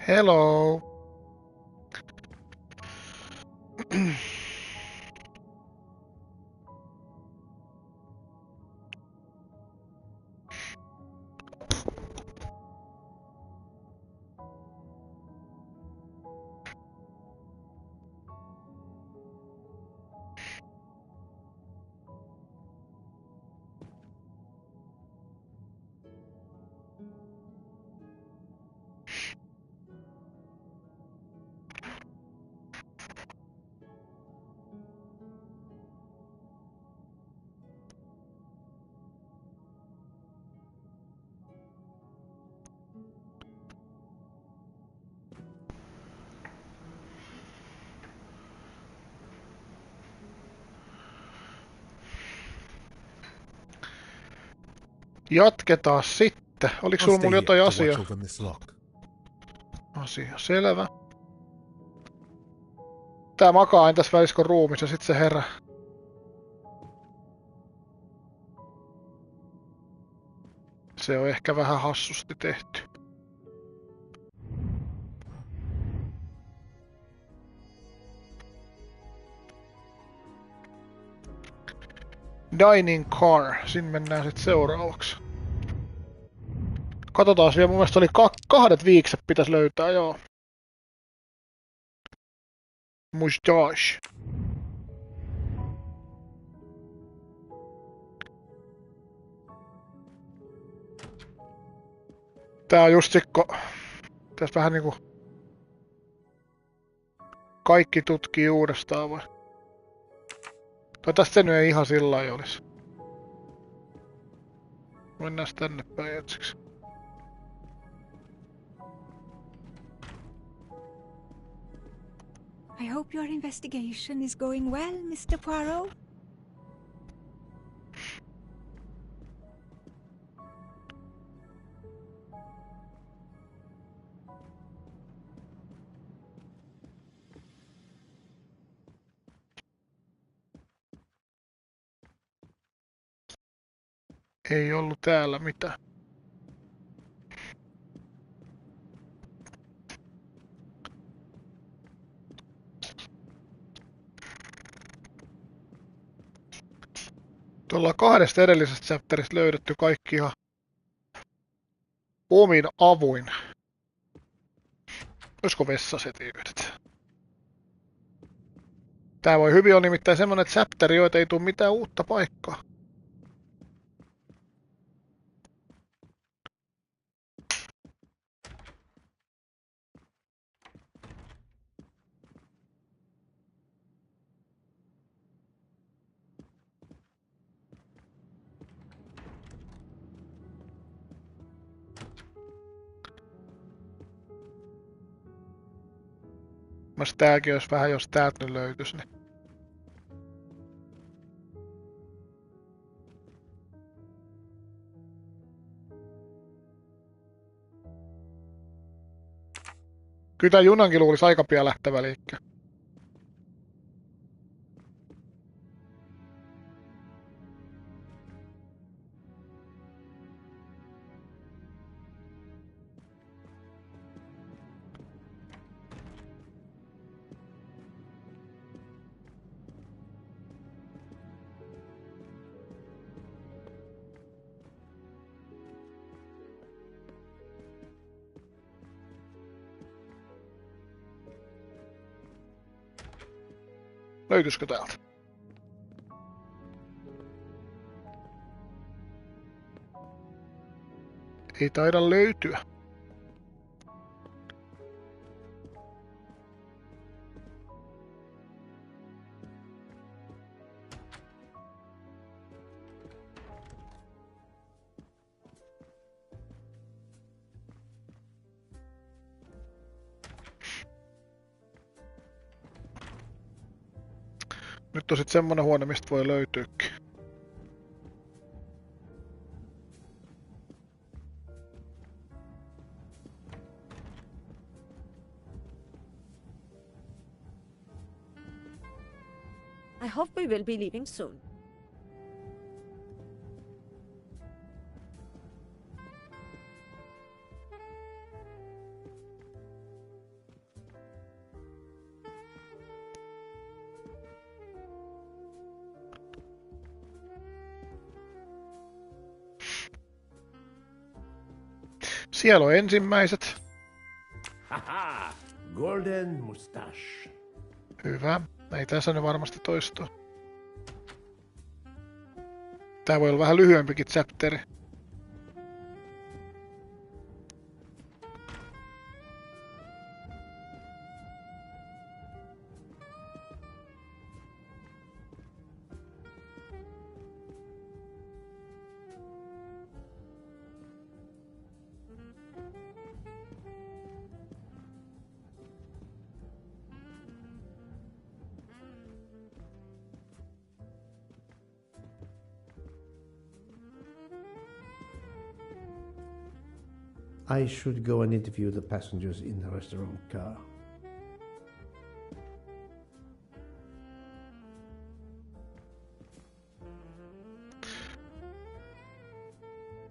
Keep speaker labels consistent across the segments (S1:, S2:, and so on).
S1: Hello. Jatketaan sitten. Oliko sulla mulla jotain asiaa? Asia selvä. Tää makaa aina tässä väliskon ruumissa, sit se herää. Se on ehkä vähän hassusti tehty. Dining car. Sinne mennään sit seuraavaksi. Katsotaan vielä, mun mielestä oli kahdet viikset pitäisi löytää, joo. Mustache. Tää on just sikko. Tässä vähän niinku kaikki tutkii uudestaan vai? Tästä se nyt ei ihan sillä lailla olisi. Mennään tänne päin ensiksi.
S2: I hope your investigation is going well, Mr. Poirot.
S1: Ei ollut täällä mitään. Tuolla kahdesta edellisestä chapterista löydetty kaikki ihan omin avuin. Olisiko vessasetiydet? Tää voi hyvin olla nimittäin semmonen chapteri, joita ei tule mitään uutta paikkaa. Mas tääkin olisi vähän, jos täältä nyt löytyisi, niin. Kyllä tää junankin luulisi aika pian lähtevä liikkeelle. Löytyisikö täältä? Ei taida löytyä. Nyt on sit semmonen huone, mistä voi löytyykin.
S2: I hope we will be leaving soon.
S1: Siellä on ensimmäiset.
S3: Haha! Golden mustache.
S1: Hyvä. Ei tässä nyt varmasti toistua. Tää voi olla vähän lyhyempikin chapteri.
S3: I should go and interview the passengers in the restaurant car.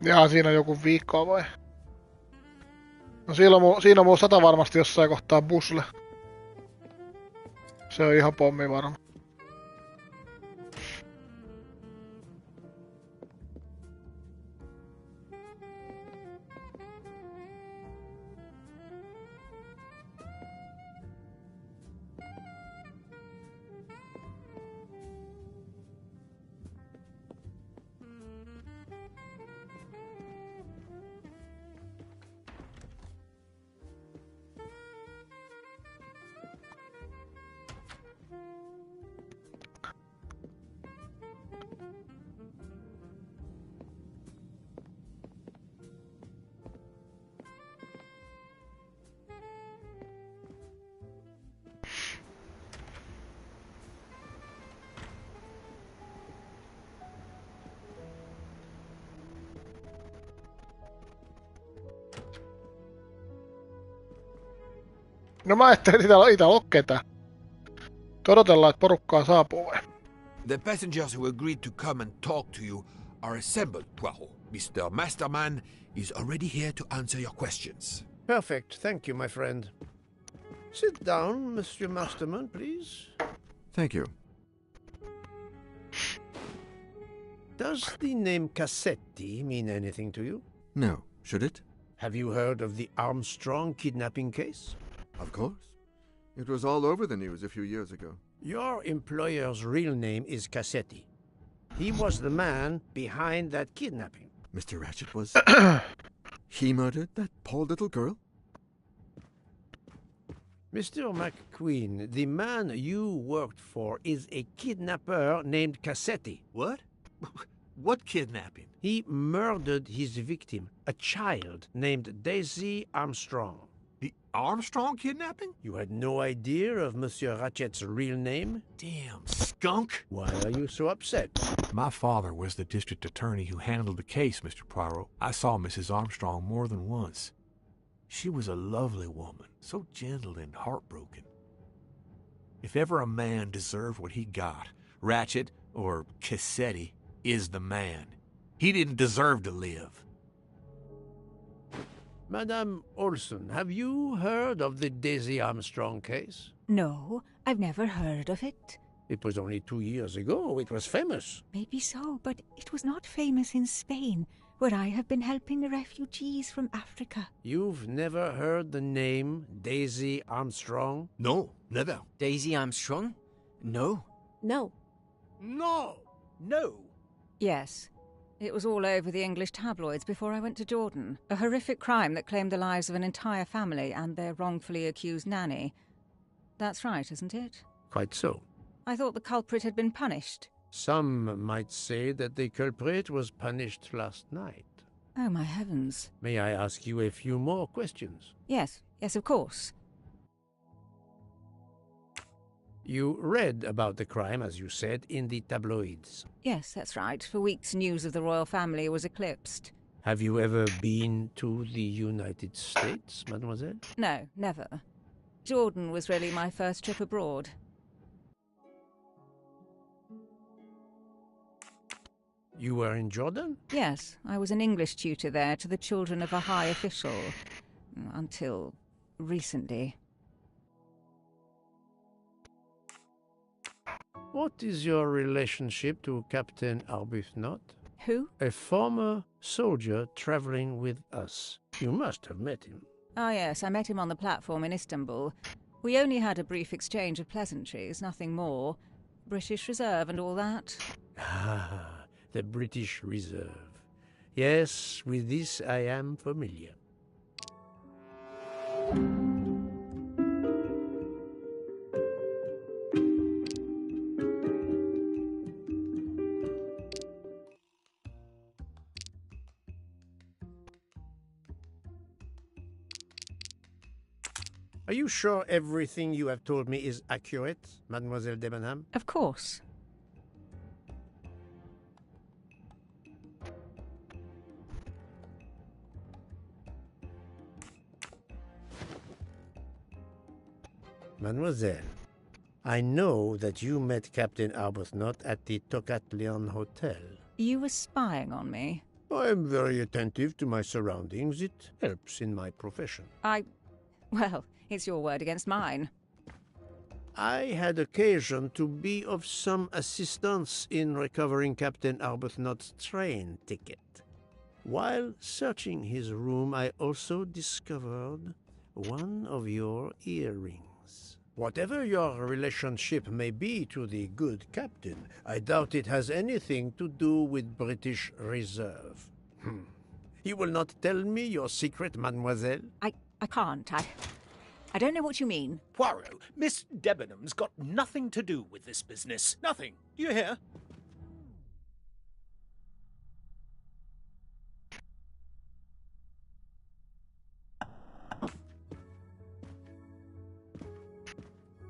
S1: Jaa, siinä on joku viikkoa vai? No siinä on 100 varmasti jossain kohtaa busle. Se on ihan pommi varma. No mä ajattelin, että itä on ketään. Odotellaan, että porukkaa saapuu vai?
S4: The passengers who agreed to come and talk to you are assembled, Poirot. Mr. Masterman is already here to answer your questions.
S3: Perfect, thank you, my friend. Sit down, Mr. Masterman, please.
S5: Thank you.
S3: Does the name Cassetti mean anything to you?
S5: No, should it?
S3: Have you heard of the Armstrong kidnapping case?
S5: Of course. It was all over the news a few years ago.
S3: Your employer's real name is Cassetti. He was the man behind that kidnapping.
S5: Mr. Ratchet was... He murdered that poor little girl?
S3: Mr. McQueen, the man you worked for is a kidnapper named Cassetti.
S4: What? What kidnapping?
S3: He murdered his victim, a child named Daisy Armstrong.
S4: The Armstrong kidnapping?
S3: You had no idea of Monsieur Ratchet's real name?
S4: Damn skunk!
S3: Why are you so upset?
S6: My father was the district attorney who handled the case, Mr. Poirot. I saw Mrs. Armstrong more than once. She was a lovely woman, so gentle and heartbroken. If ever a man deserved what he got, Ratchet, or Cassetti, is the man. He didn't deserve to live.
S3: Madame Olson, have you heard of the Daisy Armstrong case?
S2: No, I've never heard of it.
S3: It was only 2 years ago. It was famous.
S2: Maybe so, but it was not famous in Spain, where I have been helping the refugees from Africa.
S3: You've never heard the name Daisy Armstrong?
S4: No, never.
S7: Daisy Armstrong? No.
S8: No.
S3: No!
S7: No.
S2: Yes. It was all over the English tabloids before I went to Jordan. A horrific crime that claimed the lives of an entire family and their wrongfully accused nanny. That's right, isn't it?
S3: Quite so.
S2: I thought the culprit had been punished.
S3: Some might say that the culprit was punished last night.
S2: Oh, my heavens.
S3: May I ask you a few more questions?
S2: Yes, of course.
S3: You read about the crime, as you said, in the tabloids.
S2: Yes, that's right. For weeks, news of the royal family was eclipsed.
S3: Have you ever been to the United States, mademoiselle?
S2: No, never. Jordan was really my first trip abroad.
S3: You were in Jordan?
S2: Yes, I was an English tutor there to the children of a high official. Until recently.
S3: What is your relationship to Captain Arbuthnot?
S2: Who?
S3: A former soldier traveling with us. You must have met him.
S2: Ah, yes, I met him on the platform in Istanbul. We only had a brief exchange of pleasantries, nothing more. British Reserve and all that.
S3: Ah, the British Reserve. Yes, with this I am familiar. Are you sure everything you have told me is accurate, Mademoiselle Debenham?
S2: Of course.
S3: Mademoiselle, I know that you met Captain Arbuthnot at the Tocatlion Hotel.
S2: You were spying on me.
S3: I am very attentive to my surroundings. It helps in my profession.
S2: Well, it's your word against mine.
S3: I had occasion to be of some assistance in recovering Captain Arbuthnot's train ticket. While searching his room, I also discovered one of your earrings. Whatever your relationship may be to the good captain, I doubt it has anything to do with British Reserve. You will not tell me your secret, mademoiselle?
S2: I can't. I don't know what you mean.
S8: Poirot, Miss Debenham's got nothing to do with this business. Nothing. Do you hear?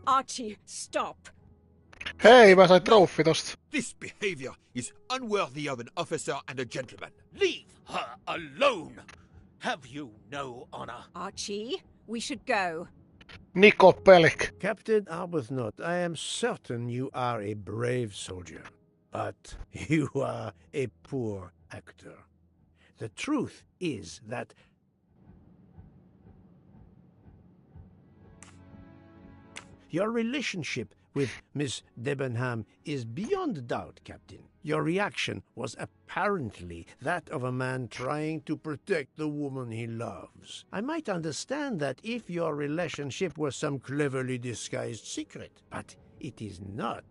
S2: Archie, stop!
S1: Hei, mä sain trofi tosta.
S4: This behavior is unworthy of an officer and a gentleman.
S8: Leave her alone! Have you no honor?
S2: Archie, we should go.
S1: Niko Pelik.
S3: Captain Arbuthnot, I am certain you are a brave soldier, but you are a poor actor. The truth is that your relationship with Miss Debenham is beyond doubt, Captain. Your reaction was apparently that of a man trying to protect the woman he loves. I might understand that if your relationship was some cleverly disguised secret, but it is not.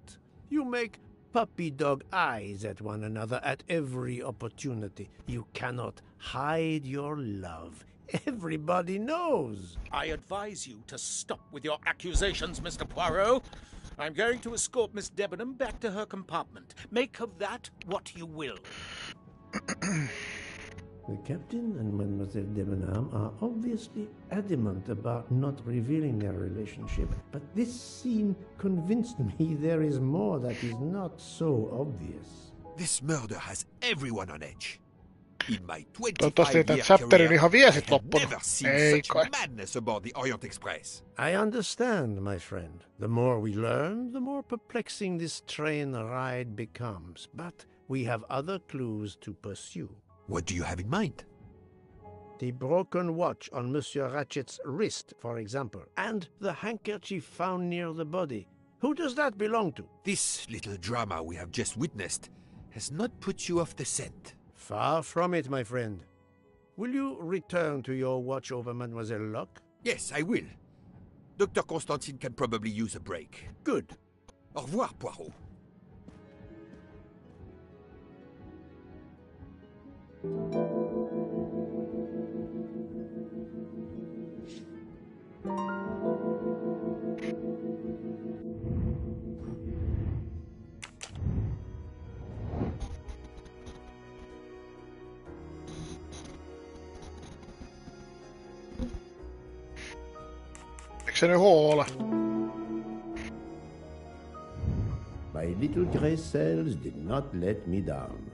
S3: You make puppy dog eyes at one another at every opportunity. You cannot hide your love. Everybody knows.
S8: I advise you to stop with your accusations, Mr. Poirot. I'm going to escort Miss Debenham back to her compartment. Make of that what you will.
S3: The captain and Mademoiselle Debenham are obviously adamant about not revealing their relationship, but this scene convinced me there is more that is not so obvious.
S4: This murder has everyone on edge. In my
S1: Toivottavasti
S4: 25-year
S1: tämän chapterin
S4: career,
S1: ihan
S4: I
S1: viesit
S4: have
S1: loppunut.
S4: never seen
S1: Ei
S4: such
S1: kai.
S4: madness aboard the Orient Express.
S3: I understand, my friend. The more we learn, the more perplexing this train ride becomes. But we have other clues to pursue.
S4: What do you have in mind?
S3: The broken watch on Monsieur Ratchet's wrist, for example, and the handkerchief found near the body. Who does that belong to?
S4: This little drama we have just witnessed has not put you off the scent.
S3: Far from it, my friend. Will you return to your watch over Mademoiselle Locke?
S4: Yes, I will. Dr. Constantine can probably use a break.
S3: Good.
S4: Au revoir, Poirot.
S1: Eikö se nyt huole?
S3: My little gray cells did not let me down.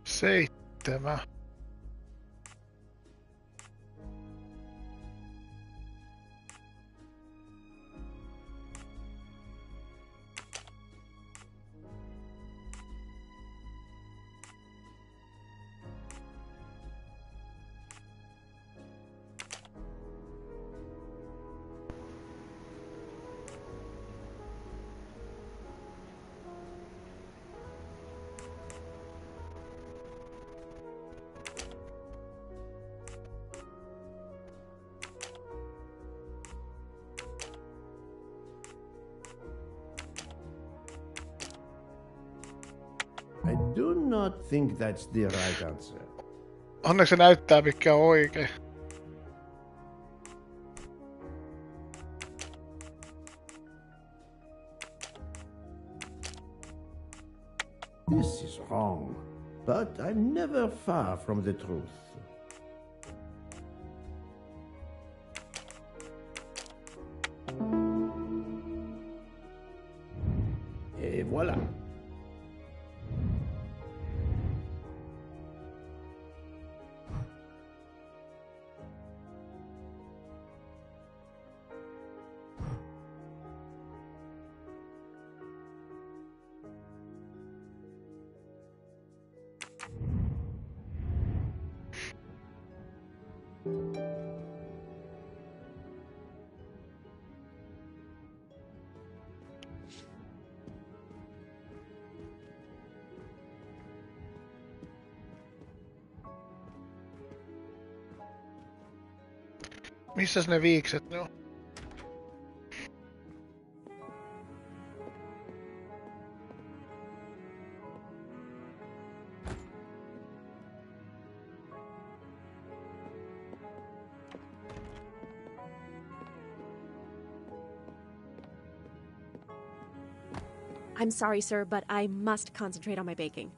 S1: Seitsemän.
S3: not think that's the right answer.
S1: Onneksi se näyttää mikä on oikein.
S3: This is wrong, but I'm never far from the truth. Et voilà.
S1: Missäs ne viikset ne on?
S9: I'm sorry, sir, but I must concentrate on my baking.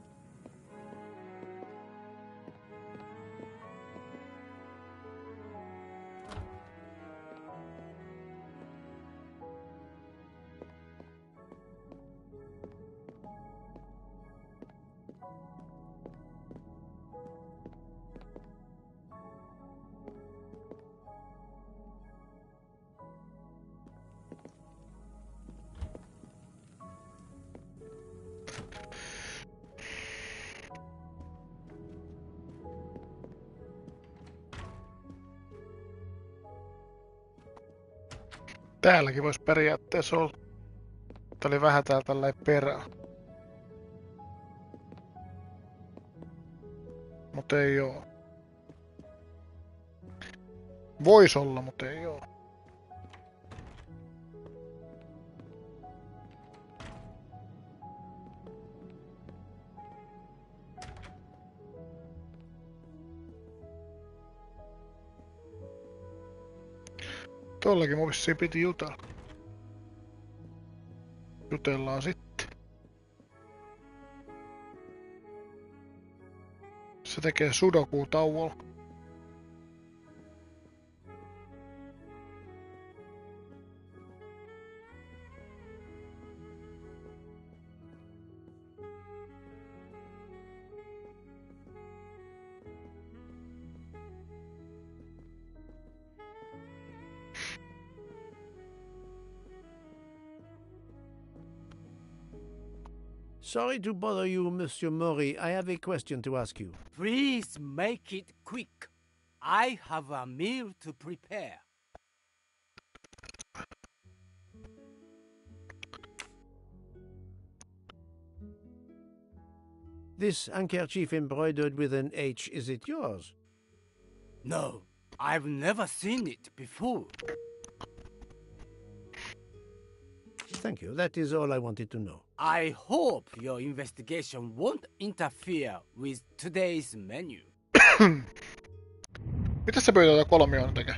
S1: Täälläkin vois periaatteessa olla. Tää oli vähän täällä tälleen perään. Mut ei oo. Vois olla, mut ei oo. Tollakin mun vissiin piti jutella. Jutellaan sitten. Se tekee sudokuu tauolla.
S3: Sorry to bother you, Monsieur Mori. I have a question to ask you.
S10: Please make it quick. I have a meal to prepare.
S3: This handkerchief embroidered with an H, is it yours?
S10: No, I've never seen it before.
S3: Thank you. That is all I wanted to know.
S10: I hope your investigation won't interfere with today's menu.
S1: Mitä se pöytä kolmioon tekee?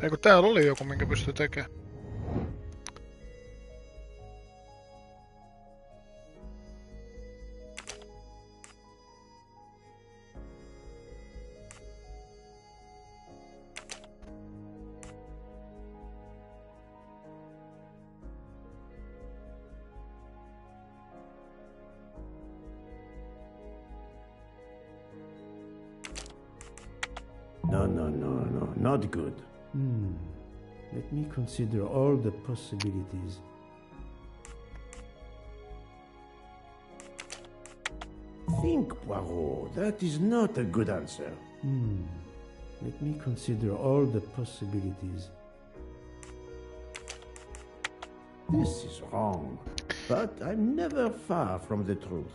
S1: Eiku täällä oli joku, minkä pystyy tekemään.
S3: No, not good. Let me consider all the possibilities. Think, Poirot. That is not a good answer. Let me consider all the possibilities. This is wrong, but I'm never far from the truth.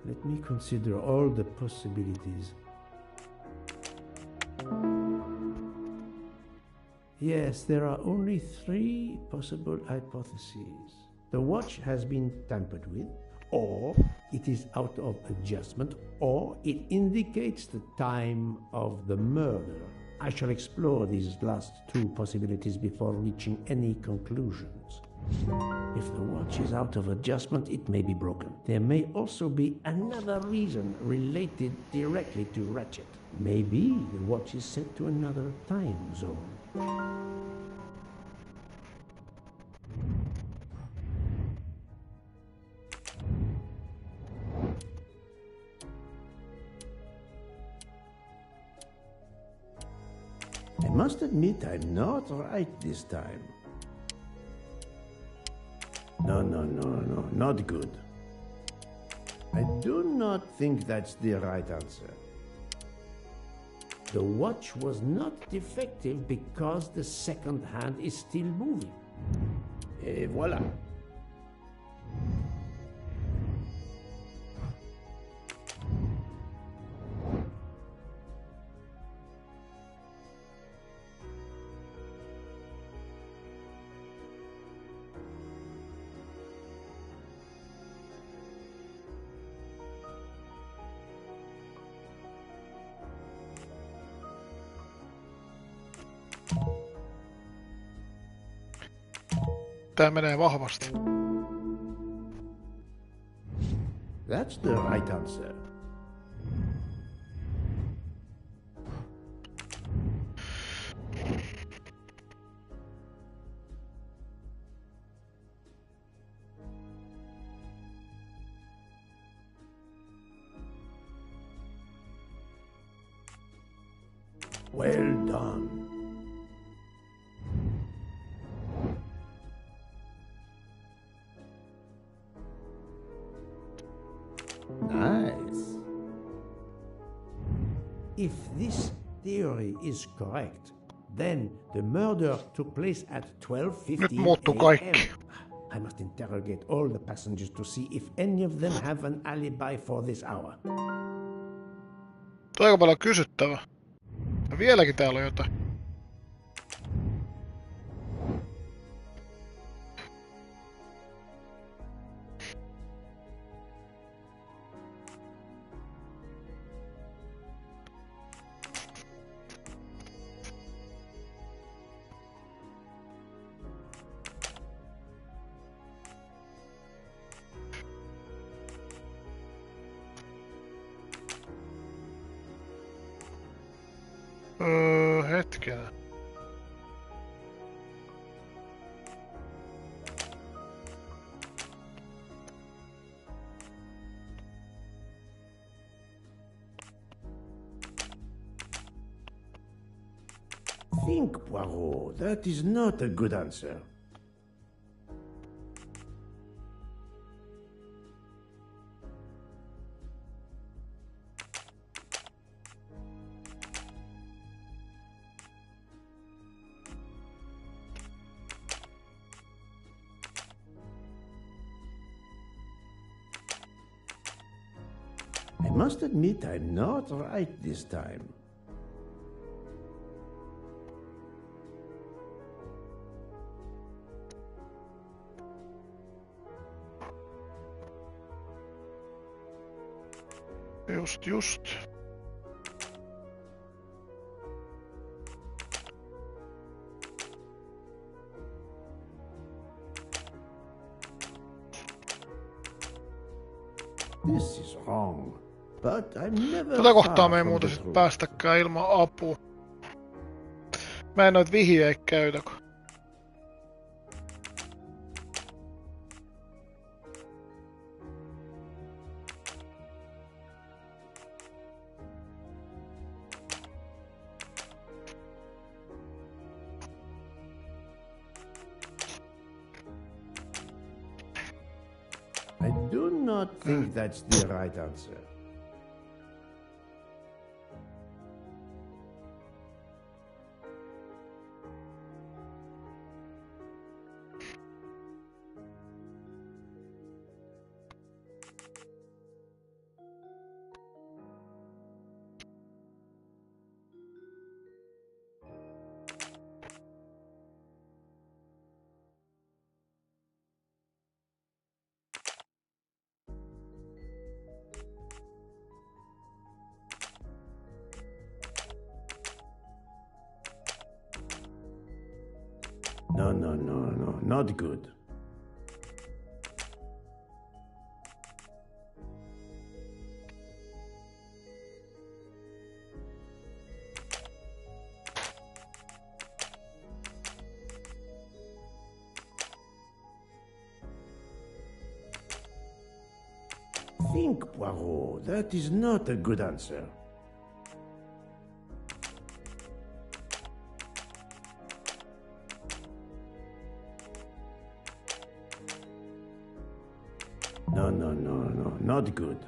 S3: Let me consider all the possibilities. Yes, there are only 3 possible hypotheses. The watch has been tampered with, or it is out of adjustment, or it indicates the time of the murder. I shall explore these last 2 possibilities before reaching any conclusions. If the watch is out of adjustment, it may be broken. There may also be another reason related directly to Ratchet. Maybe the watch is set to another time zone. I must admit I'm not right this time. No, not good. I do not think that's the right answer. The watch was not defective because the second hand is still moving. Et voilà.
S1: Tää menee vahvasti.
S3: That's the right answer. Well done. Nice. If this theory is correct, then the murder took place at 12:15
S1: Nyt muuttuu kaikki.
S3: I must interrogate all the passengers to see if any of them have an alibi for this hour.
S1: Tuo aika paljon kysyttävää. Ja vieläkin täällä on jotain. Hetken.
S3: Think, Poirot. That is not a good answer. I must admit I'm not right this time.
S1: Just.
S3: This is wrong, but I'm never
S1: Tätä kohtaa
S3: far
S1: me ei
S3: from
S1: muuten
S3: the
S1: sit
S3: truth.
S1: päästäkään ilman apua. Mä en noit vihjeitä käytä, kun...
S3: not think that's the right answer. No, not good. Think, Poirot, that is not a good answer. No, not good.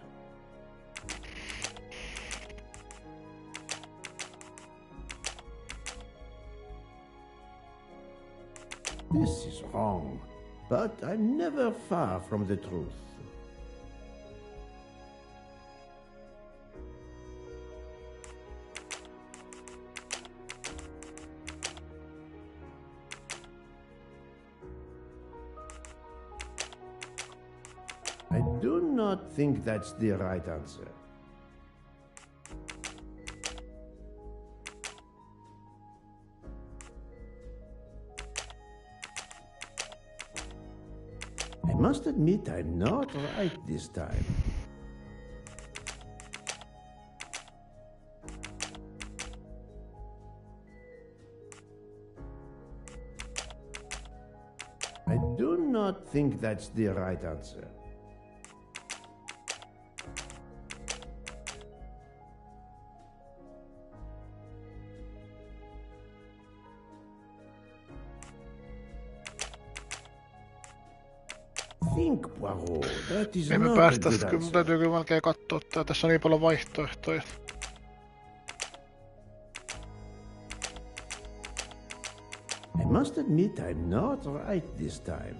S3: This is wrong, but I'm never far from the truth. I do not think that's the right answer. I must admit I'm not right this time. I do not think that's the right answer. Think, Poirot, that is
S1: Emme
S3: not a
S1: päästä,
S3: good
S1: kyllä mun
S3: answer.
S1: täytyy kyllä melkein katsoa tää. Tässä on niin paljon vaihtoehtoja.
S3: I must admit I'm not right this time.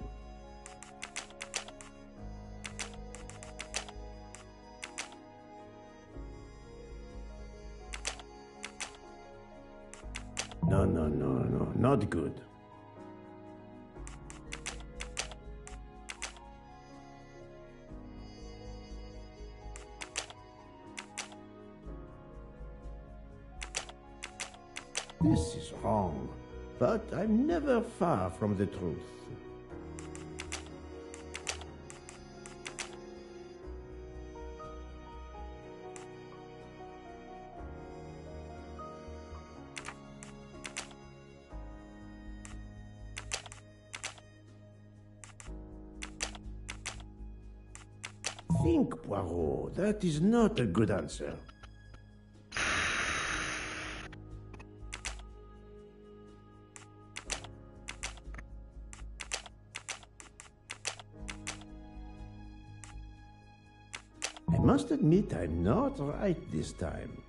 S3: No, not good. This is wrong, but I'm never far from the truth. Think, Poirot, that is not a good answer. I must admit I'm not right this time.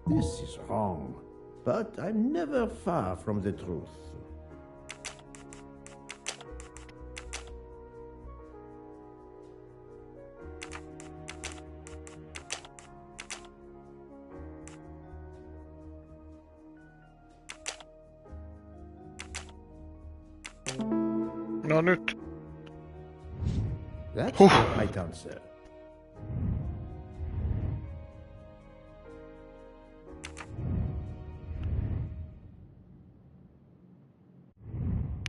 S3: This is wrong, but I'm never far from the truth.
S1: No nyt.
S3: That's the right answer.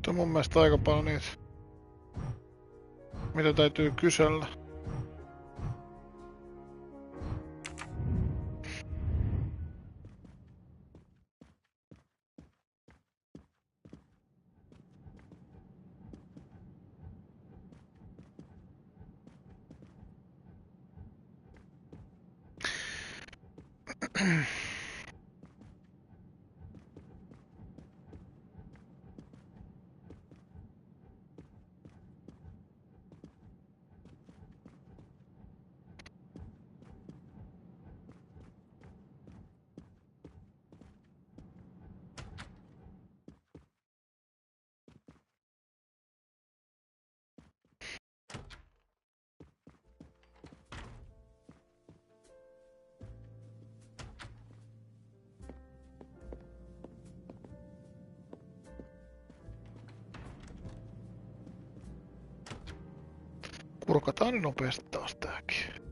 S1: Mutta mun mielestä aika paljon niitä, mitä täytyy kysellä. Kurkataan niin nopeasti taas tääkin.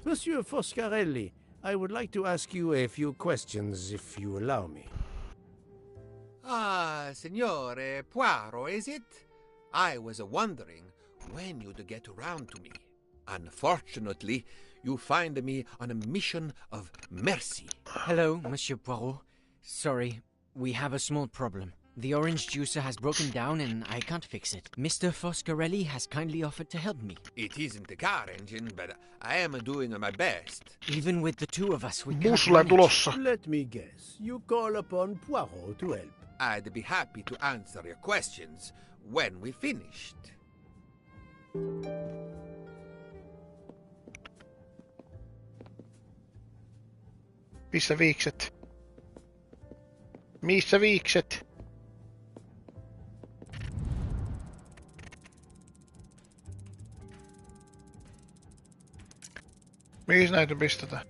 S3: Monsieur Foscarelli, I would like to ask you a few questions, if you allow me.
S4: Ah, Signore Poirot, is it? I was wondering when you'd get around to me. Unfortunately, you find me on a mission of mercy.
S7: Hello, Monsieur Poirot. Sorry, we have a small problem. The orange juicer has broken down and I can't fix it. Mr. Foscarelli has kindly offered to help me.
S4: It isn't the car engine, but I am doing my best.
S7: Even with the two of us, we can't
S1: Bussilla
S7: manage.
S1: tulossa.
S3: Let me guess. You call upon Poirot to help.
S4: I'd be happy to answer your questions when we finished.
S1: Missä viikset? Missä viikset? Mihin näitä pistetään?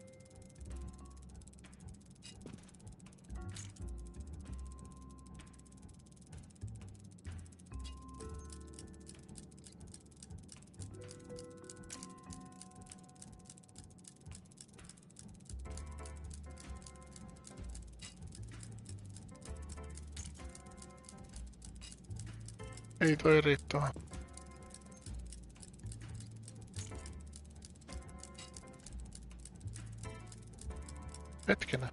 S1: Ei toi riittää. Hetkinen.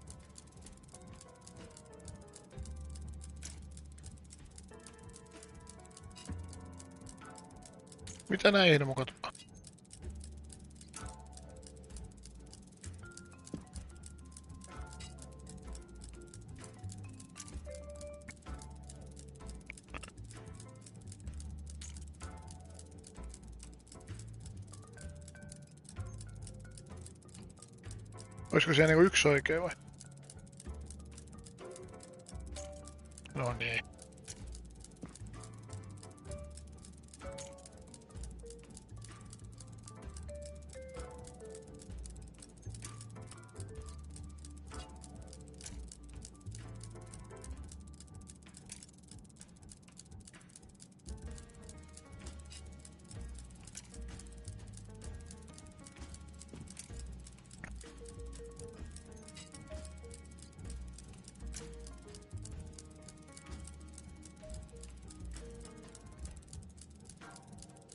S1: Mitä näihin mukaan tulee? Olisiko siellä niinku yksi oikee vai? No niin.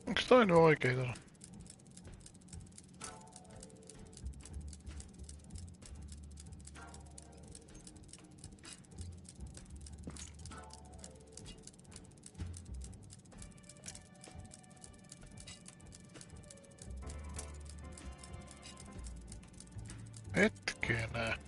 S1: Onks toi nyt oikein tuossa? Hetkinen.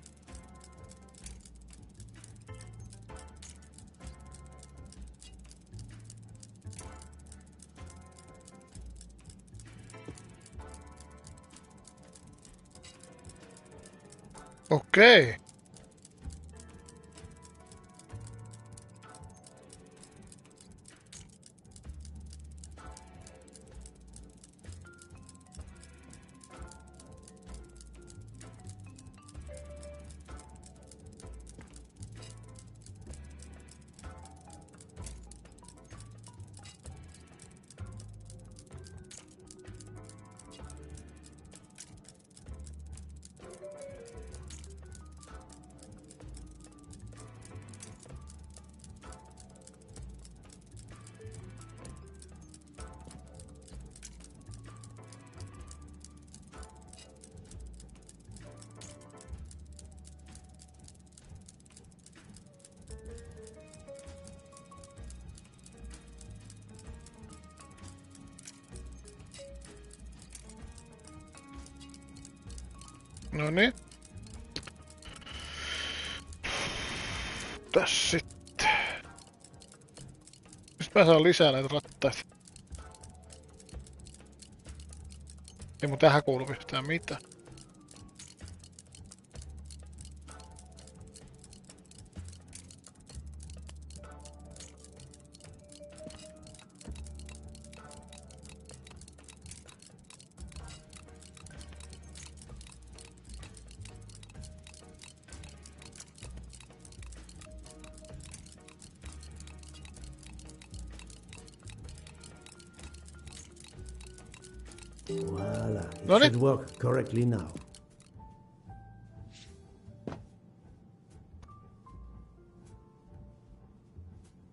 S1: Okei. No niin. Tässä sitten. Mistä mä saan lisää näitä rattaita? Ei mun tähän kuulu yhtään mitään.
S3: Voila, it
S1: No niin.
S3: should work correctly now.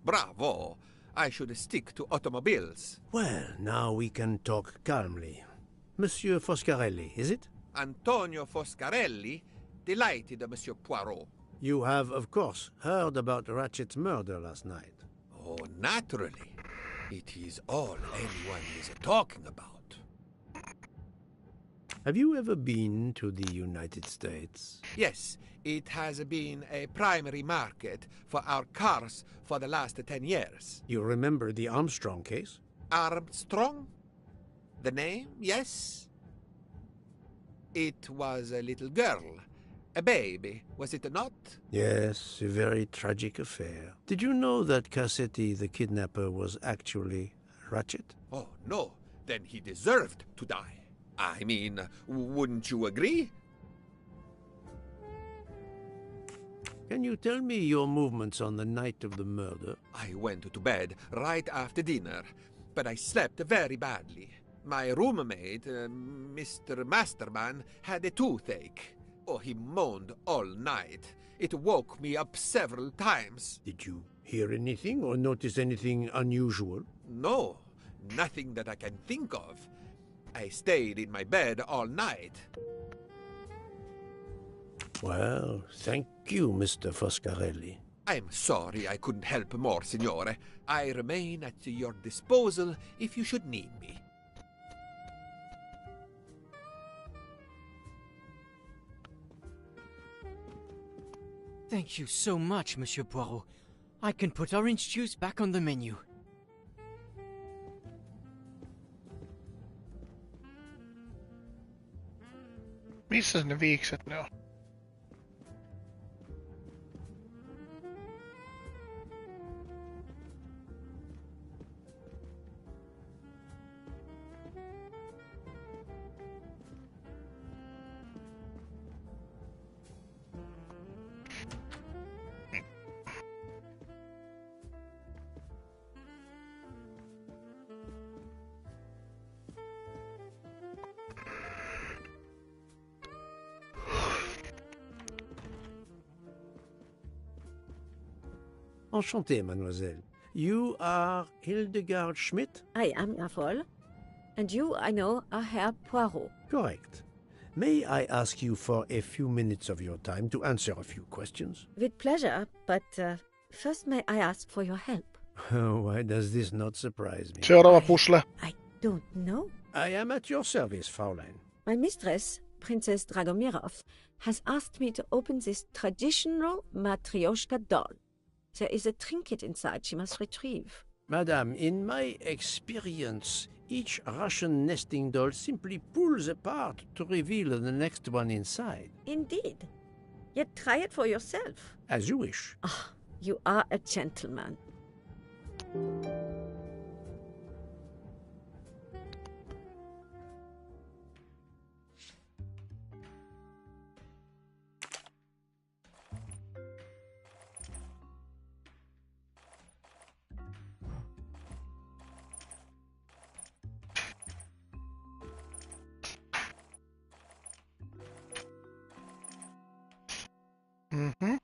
S4: Bravo! I should stick to automobiles.
S3: Well, now we can talk calmly. Monsieur Foscarelli, is it?
S4: Antonio Foscarelli, delighted, Monsieur Poirot.
S3: You have, of course, heard about Ratchet's murder last night.
S4: Oh, naturally. It is all anyone is talking about.
S3: Have you ever been to the United States?
S4: Yes, it has been a primary market for our cars for the last 10 years.
S3: You remember the Armstrong case?
S4: Armstrong? The name, yes. It was a little girl. A baby, was it not?
S3: Yes, a very tragic affair. Did you know that Cassetti, the kidnapper, was actually Ratchet?
S4: Oh, no. Then he deserved to die. I mean, wouldn't you agree?
S3: Can you tell me your movements on the night of the murder?
S4: I went to bed right after dinner, but I slept very badly. My roommate, Mr. Masterman, had a toothache. Oh, he moaned all night. It woke me up several times.
S3: Did you hear anything or notice anything unusual?
S4: No, nothing that I can think of. I stayed in my bed all night.
S3: Well, thank you, Mr. Foscarelli.
S4: I'm sorry I couldn't help more, Signore. I remain at your disposal if you should need me.
S7: Thank you so much, Monsieur Poirot. I can put orange juice back on the menu.
S1: Missä ne viikset ne on?
S3: Enchanté, mademoiselle. You are Hildegard Schmidt?
S11: I am, Herr Voll. And you, I know, are Herr Poirot.
S3: Correct. May I ask you for a few minutes of your time to answer a few questions?
S11: With pleasure, but first may I ask for your help?
S3: Why does this not surprise me?
S1: Seuraava pusle.
S11: I don't know.
S3: I am at your service, Fraulein.
S11: My mistress, Princess Dragomirov, has asked me to open this traditional Matryoshka doll. There is a trinket inside she must retrieve.
S3: Madame, in my experience, each Russian nesting doll simply pulls apart to reveal the next one inside.
S11: Indeed. Yet try it for yourself.
S3: As you wish.
S11: Ah, you are a gentleman.
S1: Mhm.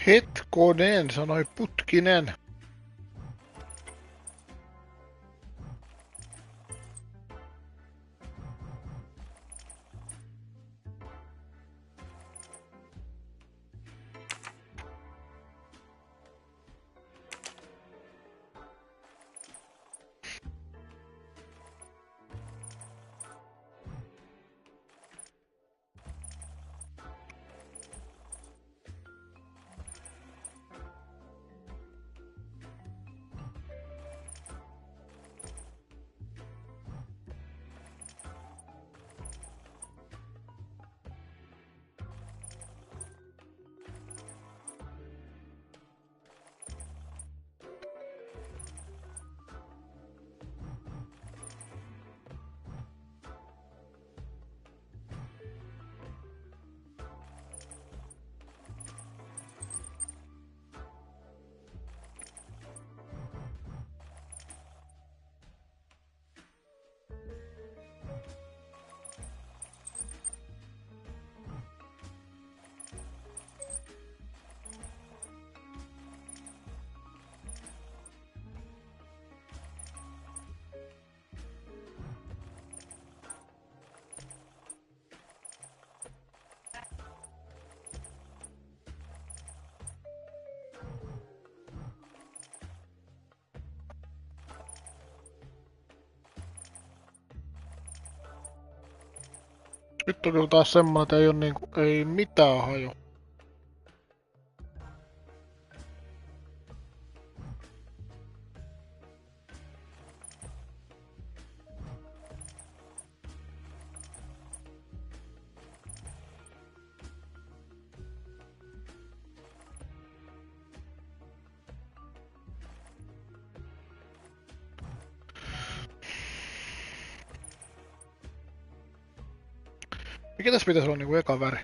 S1: Hetkonen, sanoi Putkinen. Nyt on kyllä taas semmonen, että ei oo niinku, ei mitään haju. Mikä tässä pitäisi olla niinku eka väri?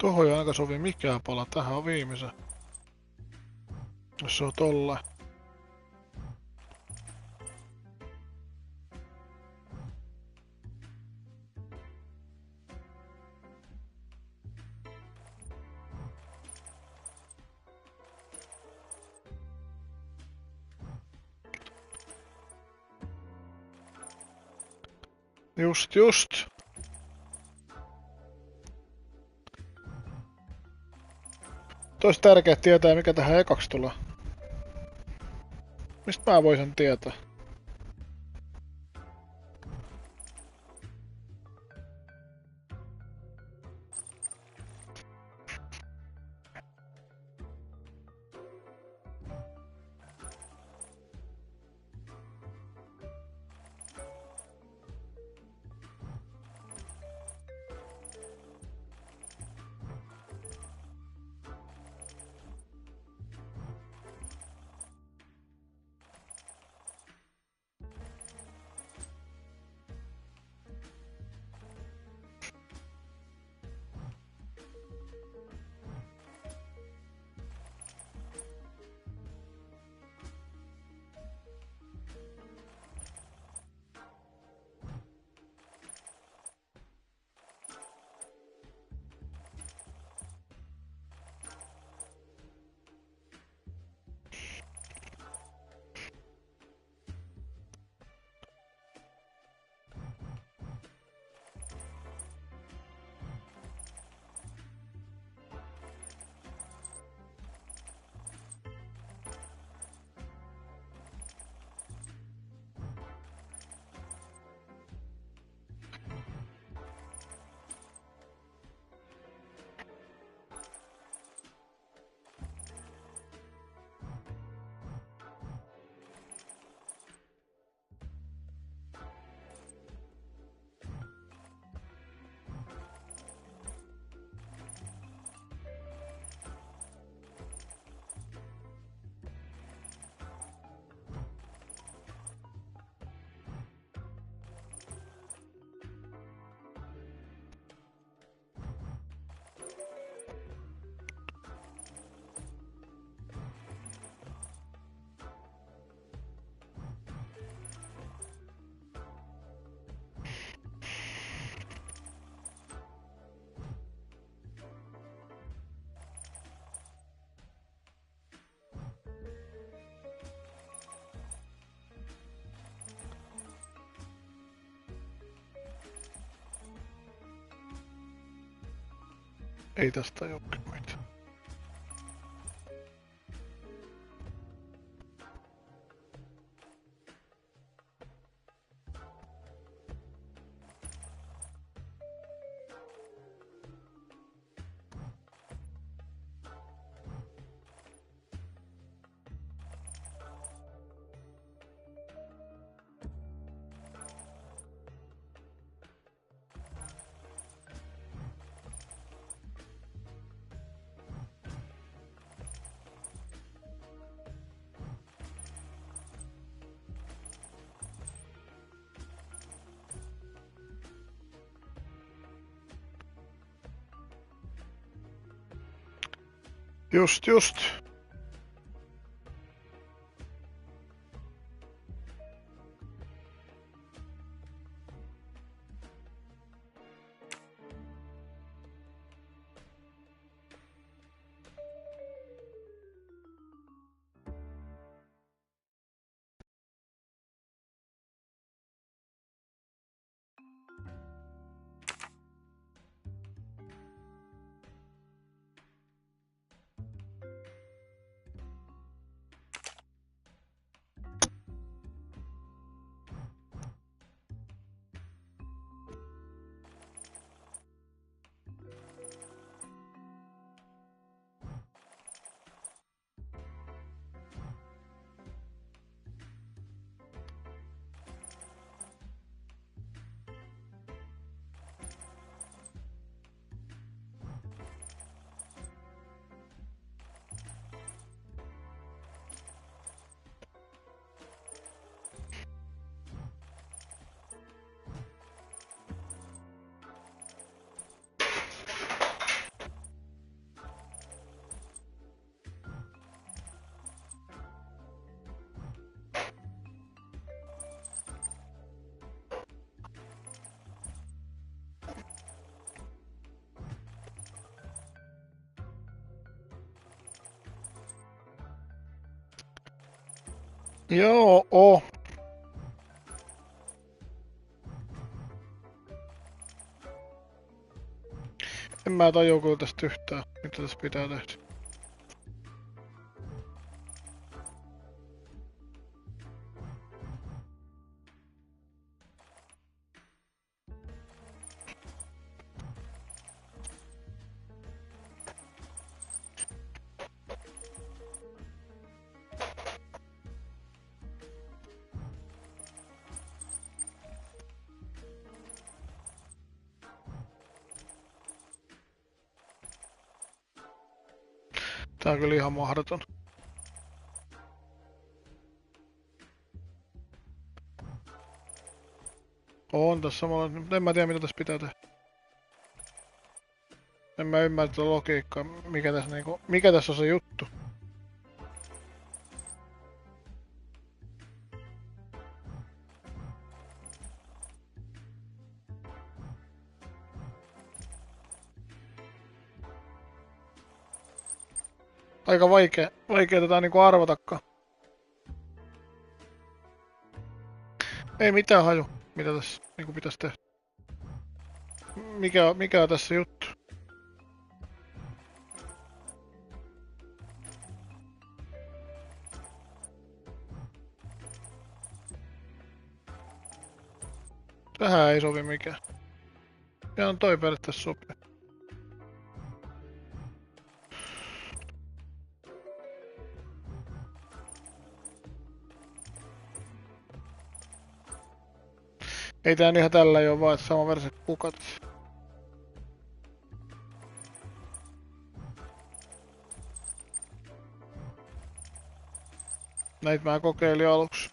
S1: Tuohon ei aika sovi mikään pala, tähän on viimeisen. Jos se on tolla. Just. Tois tärkeää tietää, mikä tähän ekaksi tulee. Mistä mä voisin tietää? Ei tästä ole mitään. Just. Joo. En mä tajua kyllä tästä yhtään, mitä tässä pitää tehdä. Tää on kyllä ihan mahdoton. On tässä samalla, mutta en mä tiedä mitä tässä pitää tehdä. En mä ymmärrä tätä logiikkaa, mikä tässä on se juttu. Aika vaikea tätä niinku arvatakaan. Ei mitään haju, mitä tässä niinku pitäisi tehdä. Mikä on tässä juttu? Tähän ei sovi mikään. Ihan toi periaatteessa sopii. Ei tää ihan tällä ei oo vaan, että sama versio kuin kukat. Näitä mä kokeilin aluksi.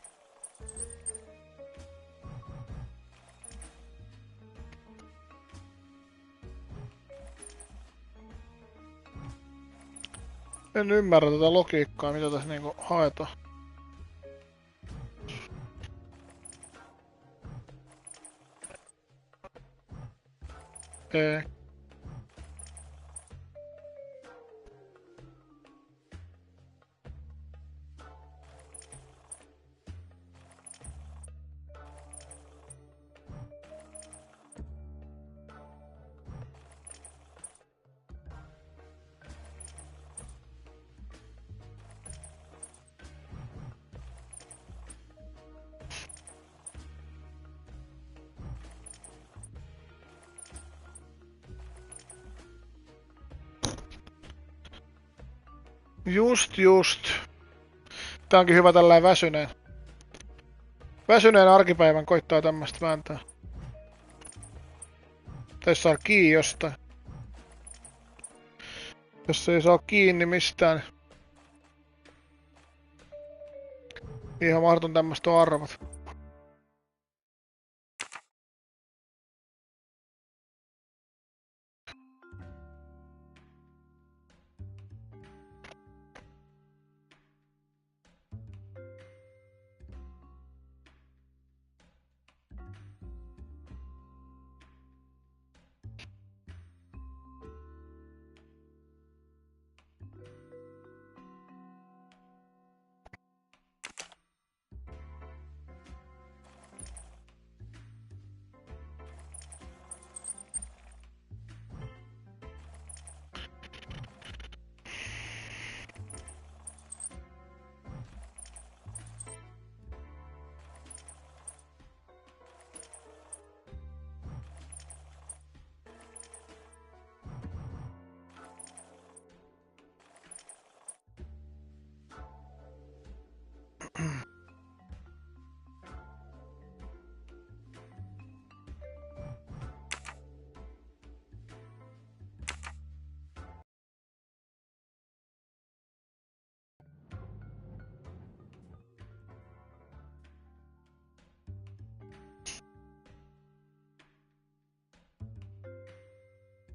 S1: En ymmärrä tätä logiikkaa, mitä tässä niinku haetaan. Ei. Just. Tää onkin hyvä tällainen väsyneen. Väsyneen arkipäivän koittaa tämmöstä vääntää. Täis saa kiinni jostain. Jos ei saa kiinni mistään. Ihan mahdoton tämmöstä on arvat.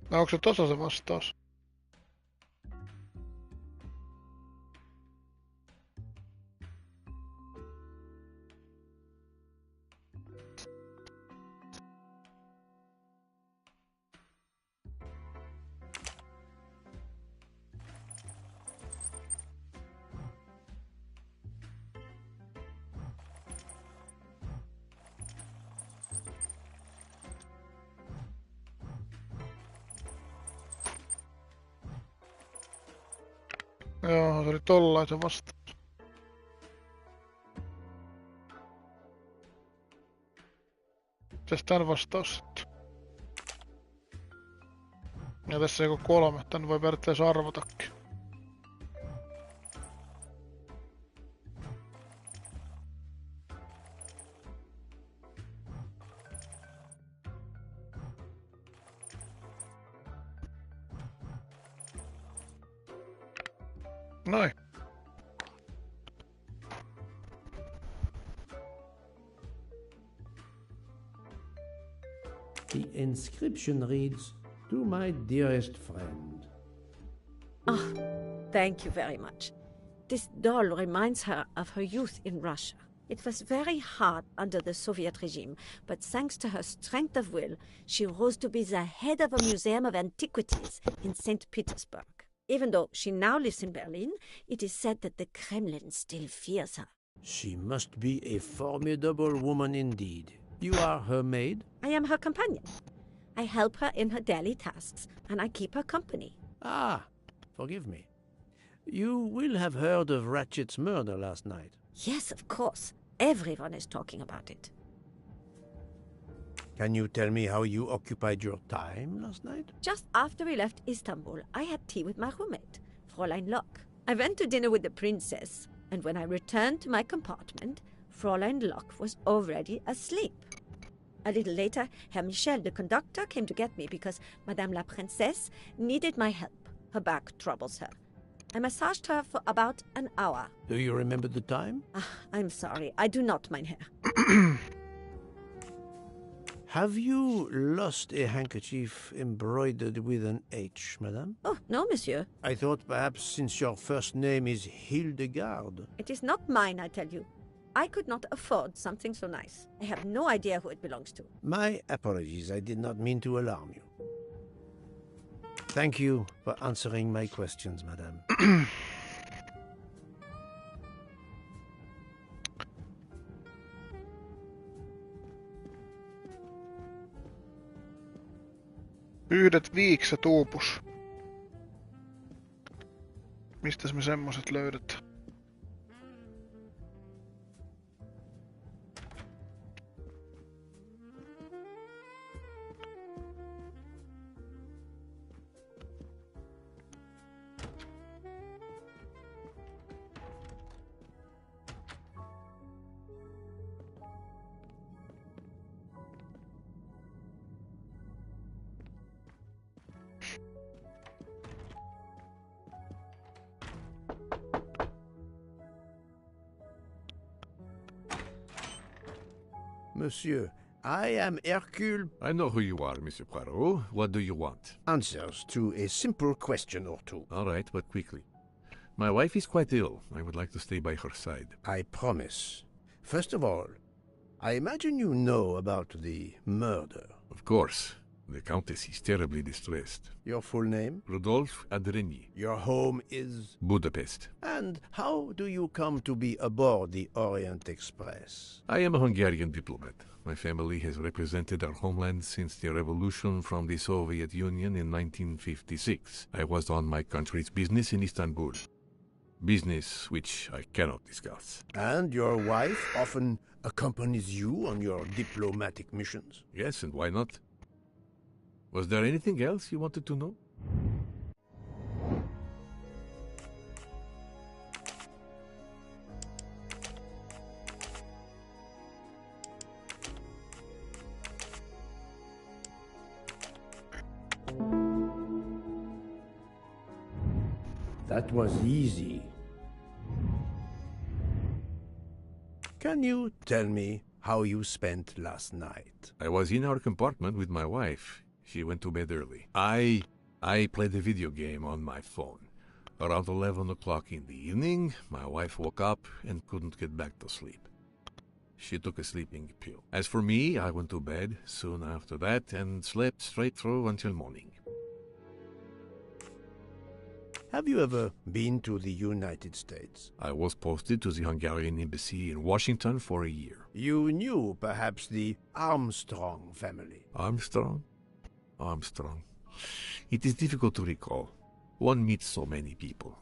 S1: No onko se tossa se vastaus? Joo, se oli tollain se vastaus. Mitäs tän vastaus sitten? Ja tässä joku 3, tän voi periaatteessa arvotakin. Noin.
S3: The inscription reads, "To my dearest friend."
S11: Ah, thank you very much. This doll reminds her of her youth in Russia. It was very hard under the Soviet regime, but thanks to her strength of will, she rose to be the head of a museum of antiquities in St. Petersburg. Even though she now lives in Berlin, it is said that the Kremlin still fears her.
S3: She must be a formidable woman indeed. You are her maid?
S11: I am her companion. I help her in her daily tasks, and I keep her company.
S3: Ah, forgive me. You will have heard of Ratchet's murder last night.
S11: Yes, of course. Everyone is talking about it.
S3: Can you tell me how you occupied your time last night?
S11: Just after we left Istanbul, I had tea with my roommate, Fräulein Locke. I went to dinner with the princess, and when I returned to my compartment, Fräulein Locke was already asleep. A little later, Herr Michel, the conductor, came to get me because Madame la Princesse needed my help. Her back troubles her. I massaged her for about an hour.
S3: Do you remember the time?
S11: I'm sorry, I do not, mein Herr.
S3: Have you lost a handkerchief embroidered with an H, madame?
S11: Oh, no, monsieur.
S3: I thought perhaps since your first name is Hildegard.
S11: It is not mine, I tell you. I could not afford something so nice. I have no idea who it belongs to.
S3: My apologies, I did not mean to alarm you. Thank you for answering my questions, madame.
S1: Yhdet viikset uupus. Mistäs me semmoset löydetään?
S3: Monsieur, I am Hercule.
S6: I know who you are, Monsieur Poirot. What do you want?
S3: Answers to a simple question or two.
S6: All right, but quickly. My wife is quite ill. I would like to stay by her side.
S3: I promise. First of all, I imagine you know about the murder.
S6: Of course. The Countess is terribly distressed.
S3: Your full name?
S6: Rodolphe Adreny.
S3: Your home is?
S6: Budapest.
S3: And how do you come to be aboard the Orient Express?
S6: I am a Hungarian diplomat. My family has represented our homeland since the revolution from the Soviet Union in 1956. I was on my country's business in Istanbul. Business which I cannot discuss.
S3: And your wife often accompanies you on your diplomatic missions?
S6: Yes, and why not? Was there anything else you wanted to know?
S3: That was easy. Can you tell me how you spent last night?
S6: I was in our compartment with my wife. She went to bed early. I played a video game on my phone. Around 11 o'clock in the evening, my wife woke up and couldn't get back to sleep. She took a sleeping pill. As for me, I went to bed soon after that and slept straight through until morning.
S3: Have you ever been to the United States?
S6: I was posted to the Hungarian embassy in Washington for a year.
S3: You knew, perhaps, the Armstrong family.
S6: Armstrong? Armstrong. It is difficult to recall. One meets so many people.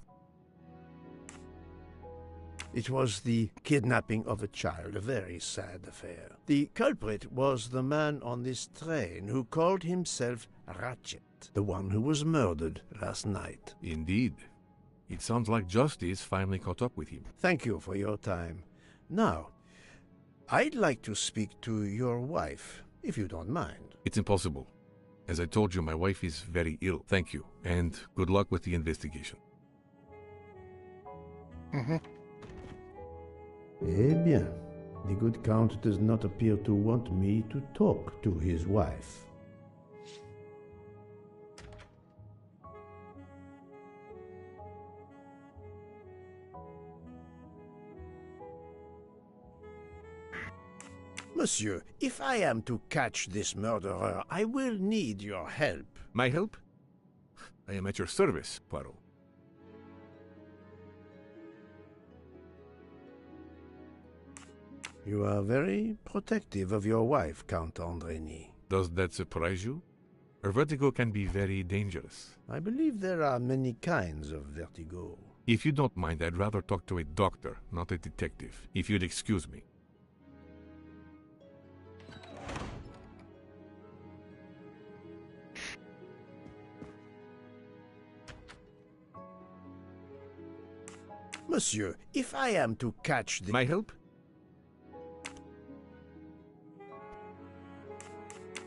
S3: It was the kidnapping of a child, a very sad affair. The culprit was the man on this train who called himself Ratchet, the one who was murdered last night.
S6: Indeed. It sounds like justice finally caught up with him.
S3: Thank you for your time. Now, I'd like to speak to your wife, if you don't mind.
S6: It's impossible. As I told you, my wife is very ill. Thank you, and good luck with the investigation.
S3: Eh bien, the good Count does not appear to want me to talk to his wife. Monsieur, if I am to catch this murderer, I will need your help.
S6: My help? I am at your service, Poirot.
S3: You are very protective of your wife, Count Andreny.
S6: Does that surprise you? Her vertigo can be very dangerous.
S3: I believe there are many kinds of vertigo.
S6: If you don't mind, I'd rather talk to a doctor, not a detective. If you'd excuse me.
S3: Monsieur, if I am to catch the...
S6: My help?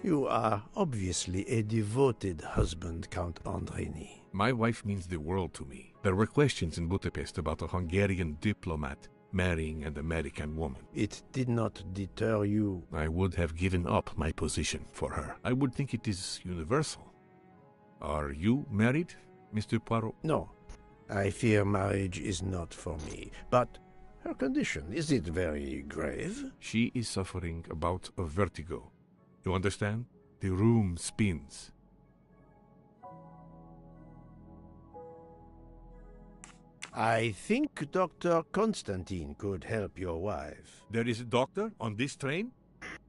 S3: You are obviously a devoted husband, Count Andreny.
S6: My wife means the world to me. There were questions in Budapest about a Hungarian diplomat marrying an American woman.
S3: It did not deter you.
S6: I would have given up my position for her. I would think it is universal. Are you married, Mr. Poirot?
S3: No. I fear marriage is not for me. But her condition, is it very grave?
S6: She is suffering a bout of vertigo. You understand? The room spins.
S3: I think Dr. Constantine could help your wife.
S6: There is a doctor on this train?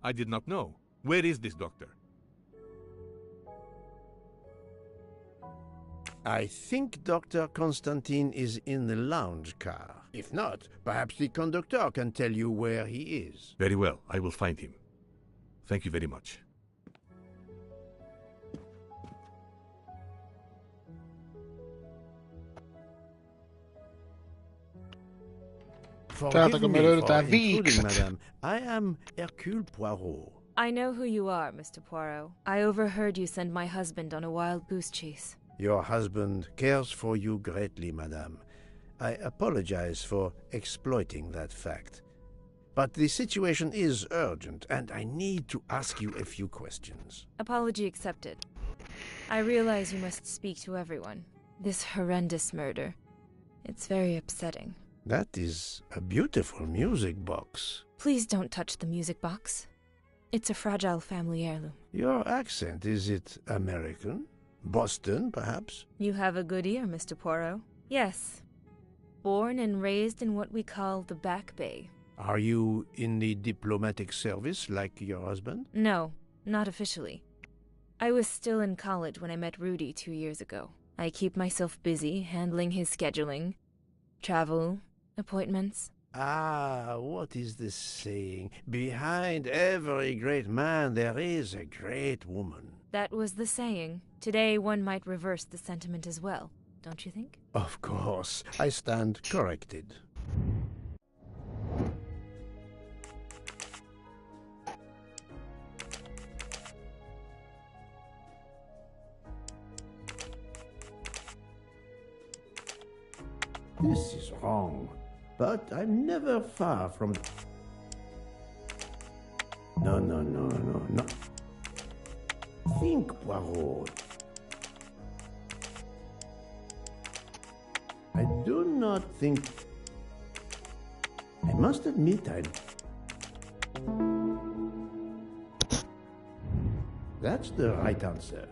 S6: I did not know. Where is this doctor?
S3: I think Dr. Constantine is in the lounge car. If not, perhaps the conductor can tell you where he is.
S6: Very well, I will find him. Thank you very much.
S3: Forgive me for intruding, madame. I am Hercule Poirot.
S12: I know who you are, Mr. Poirot. I overheard you send my husband on a wild goose chase.
S3: Your husband cares for you greatly, madame. I apologize for exploiting that fact. But the situation is urgent, and I need to ask you a few questions.
S12: Apology accepted. I realize you must speak to everyone. This horrendous murder. It's very upsetting.
S3: That is a beautiful music box.
S12: Please don't touch the music box. It's a fragile family heirloom.
S3: Your accent, is it American? Boston, perhaps?
S12: You have a good ear, Mr. Poirot. Yes. Born and raised in what we call the Back Bay.
S3: Are you in the diplomatic service like your husband?
S12: No, not officially. I was still in college when I met Rudy 2 years ago. I keep myself busy handling his scheduling, travel, appointments.
S3: Ah, what is the saying? Behind every great man there is a great woman.
S12: That was the saying. Today one might reverse the sentiment as well, don't you think?
S3: Of course, I stand corrected. This is wrong, but I'm never far from... No. Think, Poirot. I do not think... I must admit That's the right answer.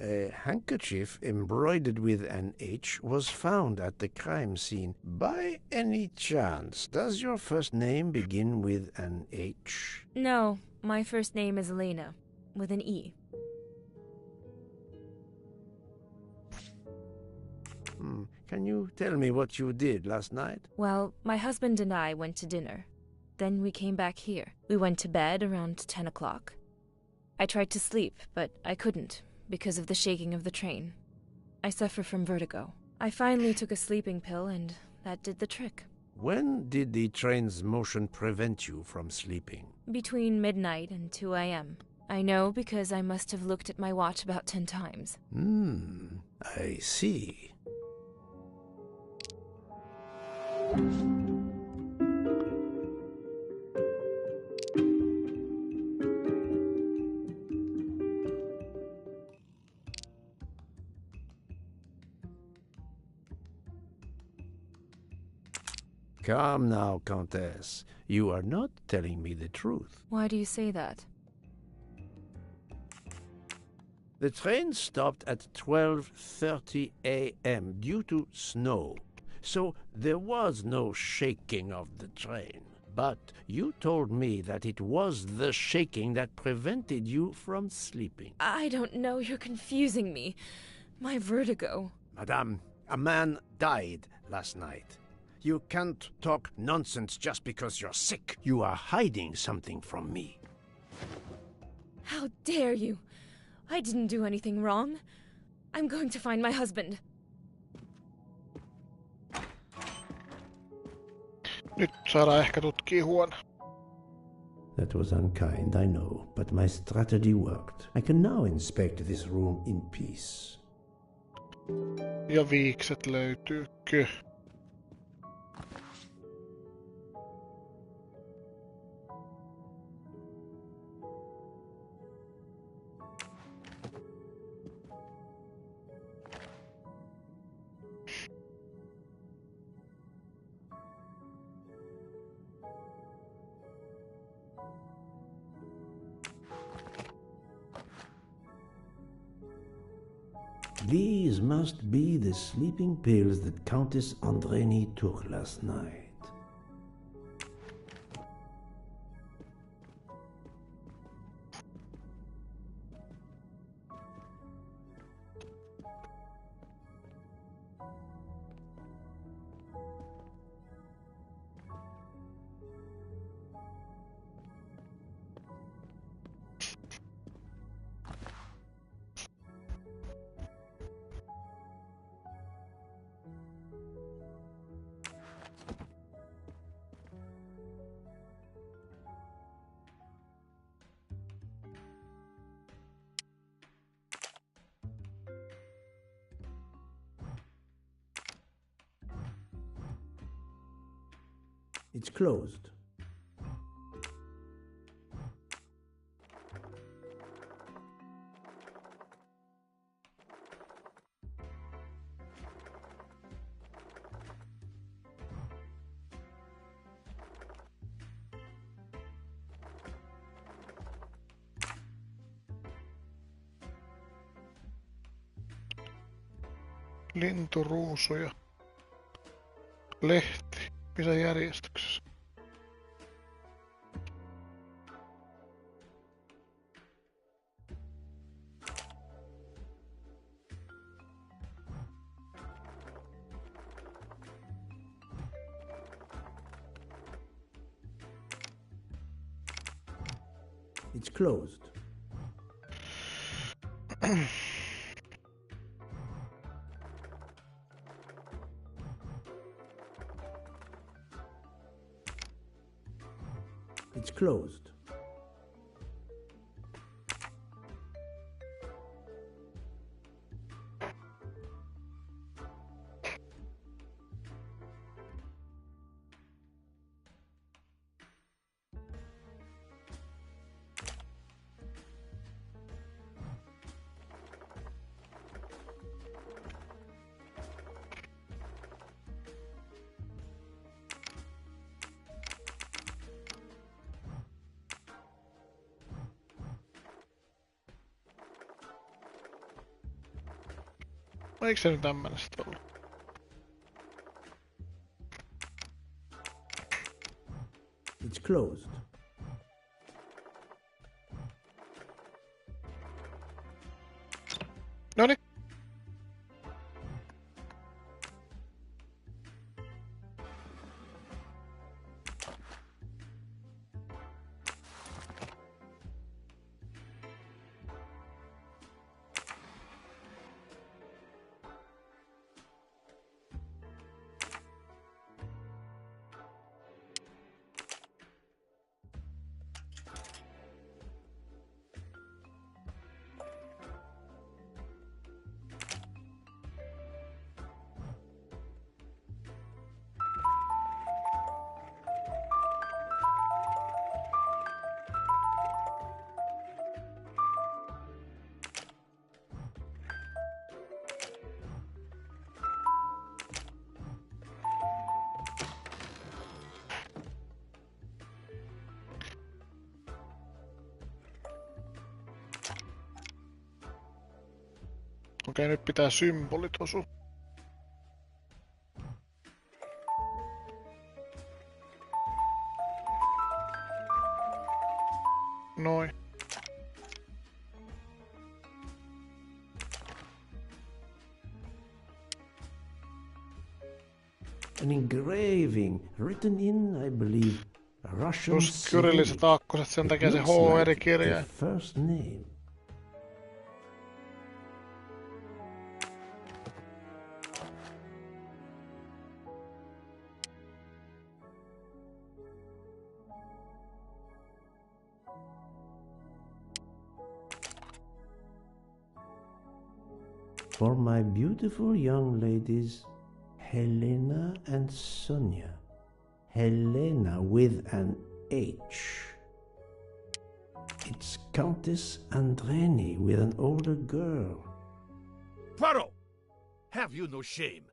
S3: A handkerchief embroidered with an H was found at the crime scene. By any chance, does your first name begin with an H?
S12: No, my first name is Elena, with an E.
S3: Can you tell me what you did last night?
S12: Well, my husband and I went to dinner. Then we came back here. We went to bed around 10 o'clock. I tried to sleep, but I couldn't, because of the shaking of the train. I suffer from vertigo. I finally took a sleeping pill, and that did the trick.
S3: When did the train's motion prevent you from sleeping?
S12: Between midnight and 2 a.m. I know because I must have looked at my watch about 10 times.
S3: I see. Come now, Countess. You are not telling me the truth.
S12: Why do you say that?
S3: The train stopped at 12:30 a.m. due to snow, so there was no shaking of the train. But you told me that it was the shaking that prevented you from sleeping.
S12: I don't know, you're confusing me. My vertigo.
S3: Madame, a man died last night. You can't talk nonsense just because you're sick. You are hiding something from me.
S12: How dare you? I didn't do anything wrong. I'm going to find my husband.
S1: Nyt saadaan ehkä tutkia huone.
S3: That was unkind, I know, but my strategy worked. I can now inspect this room in peace.
S1: Ja viikset löytyykö?
S3: These must be the sleeping pills that Countess Andreni took last night. It's closed.
S1: Linturuusuja. Lehti. Missä järjestyksessä?
S3: It's closed. It's closed.
S1: Eikö se nyt tämmönen sit ollut?
S3: It's closed.
S1: Noniin. Okei, nyt pitää symbolit osua. Noin.
S3: An engraving written in, I believe, Russian.
S1: Just kyrilliset aakkoset, sen takia se H eri kirja.
S3: First name. For my beautiful young ladies, Helena and Sonia. Helena with an H. It's Countess Andreni with an older girl.
S8: Poirot! Have you no shame?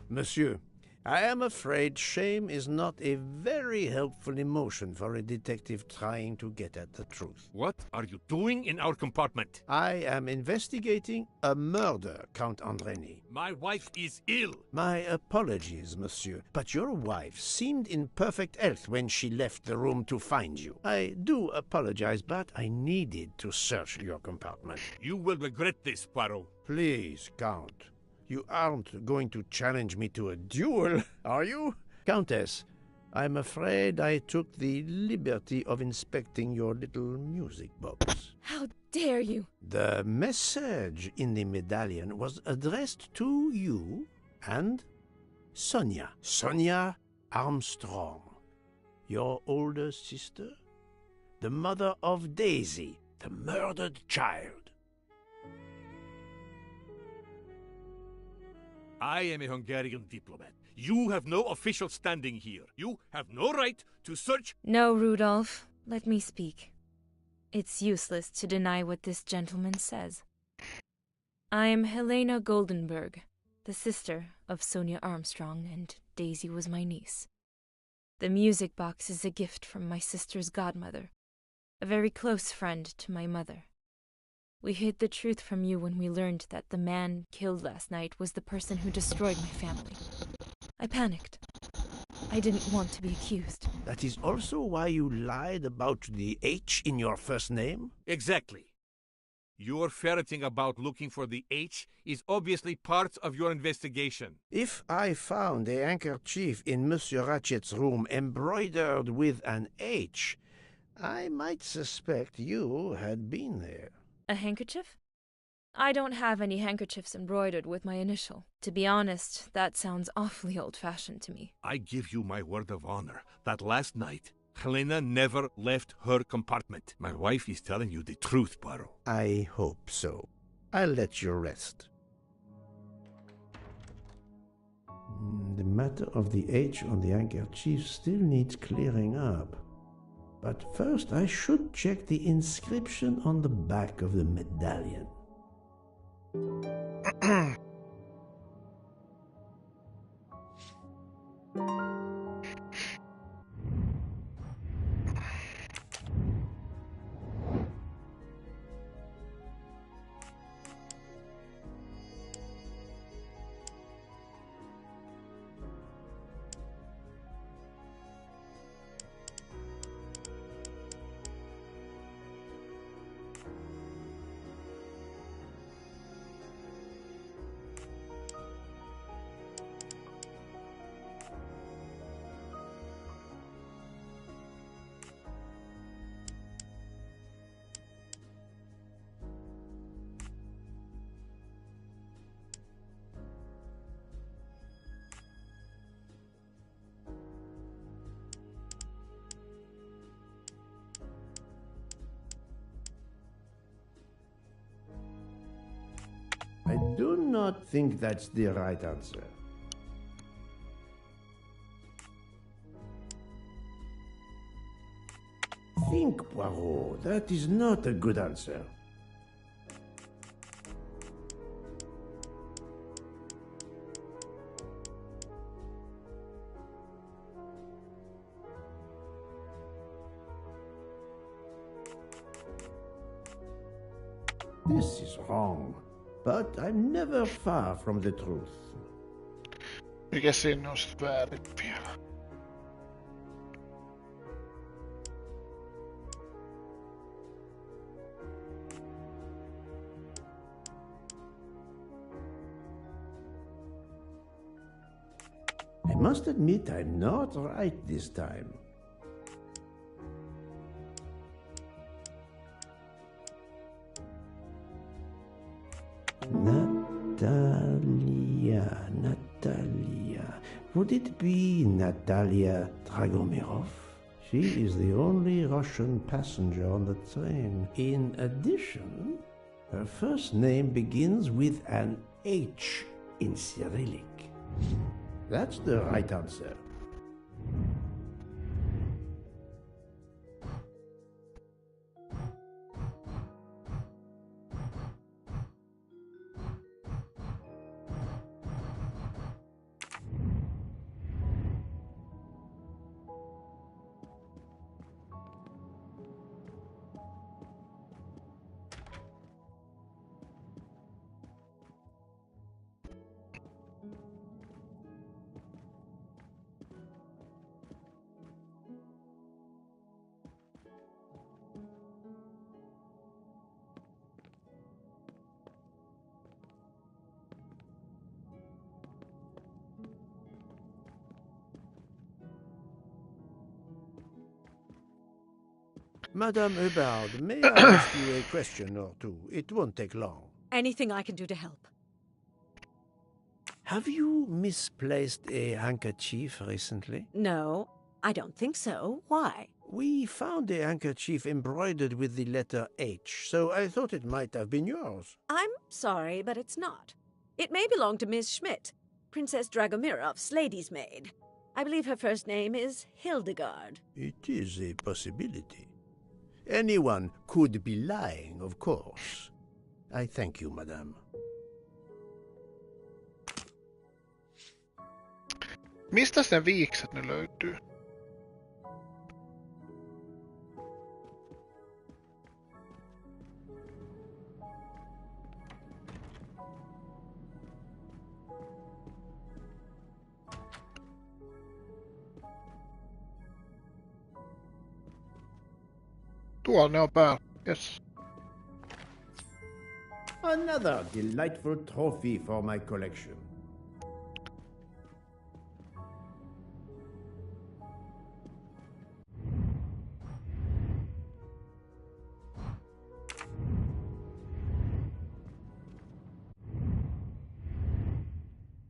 S3: Monsieur, I am afraid shame is not a very helpful emotion for a detective trying to get at the truth.
S8: What are you doing in our compartment?
S3: I am investigating a murder, Count Andreni.
S8: My wife is ill.
S3: My apologies, monsieur, but your wife seemed in perfect health when she left the room to find you. I do apologize, but I needed to search your compartment.
S8: You will regret this, Poirot.
S3: Please, Count. You aren't going to challenge me to a duel, are you? Countess, I'm afraid I took the liberty of inspecting your little music box.
S12: How dare you?
S3: The message in the medallion was addressed to you and Sonia. Sonia Armstrong, your older sister, the mother of Daisy, the murdered child.
S6: I am a Hungarian diplomat. You have no official standing here. You have no right to search...
S12: No, Rudolph. Let me speak. It's useless to deny what this gentleman says. I am Helena Goldenberg, the sister of Sonia Armstrong, and Daisy was my niece. The music box is a gift from my sister's godmother, a very close friend to my mother. We hid the truth from you when we learned that the man killed last night was the person who destroyed my family. I panicked. I didn't want to be accused.
S3: That is also why you lied about the H in your first name?
S6: Exactly. Your ferreting about looking for the H is obviously part of your investigation.
S3: If I found a handkerchief in Monsieur Ratchet's room embroidered with an H, I might suspect you had been there.
S12: A handkerchief? I don't have any handkerchiefs embroidered with my initial. To be honest, that sounds awfully old-fashioned to me.
S6: I give you my word of honor that last night, Helena never left her compartment. My wife is telling you the truth, Poirot.
S3: I hope so. I'll let you rest. The matter of the H on the handkerchief still needs clearing up. But first I should check the inscription on the back of the medallion. I do not think that's the right answer. Think, Poirot. That is not a good answer. This is wrong. But I'm never far from the truth.
S1: Mikä siinä on sit väärin vielä?
S3: I must admit I'm not right this time. Natalia. Would it be Natalia Dragomirov? She is the only Russian passenger on the train. In addition, her first name begins with an H in Cyrillic. That's the right answer. Madame Hubbard, may I ask you a question or two? It won't take long.
S9: Anything I can do to help.
S3: Have you misplaced a handkerchief recently?
S9: No, I don't think so. Why?
S3: We found a handkerchief embroidered with the letter H, so I thought it might have been yours.
S9: I'm sorry, but it's not. It may belong to Miss Schmidt.
S11: Princess Dragomirov's lady's maid. I believe her first name is Hildegard.
S3: It is a possibility. Anyone could be lying, of course. I thank you, madame.
S1: Mistä ne viikset ne löytyy? Tuolla ne on päällä. Yes.
S3: Another delightful trophy for my collection.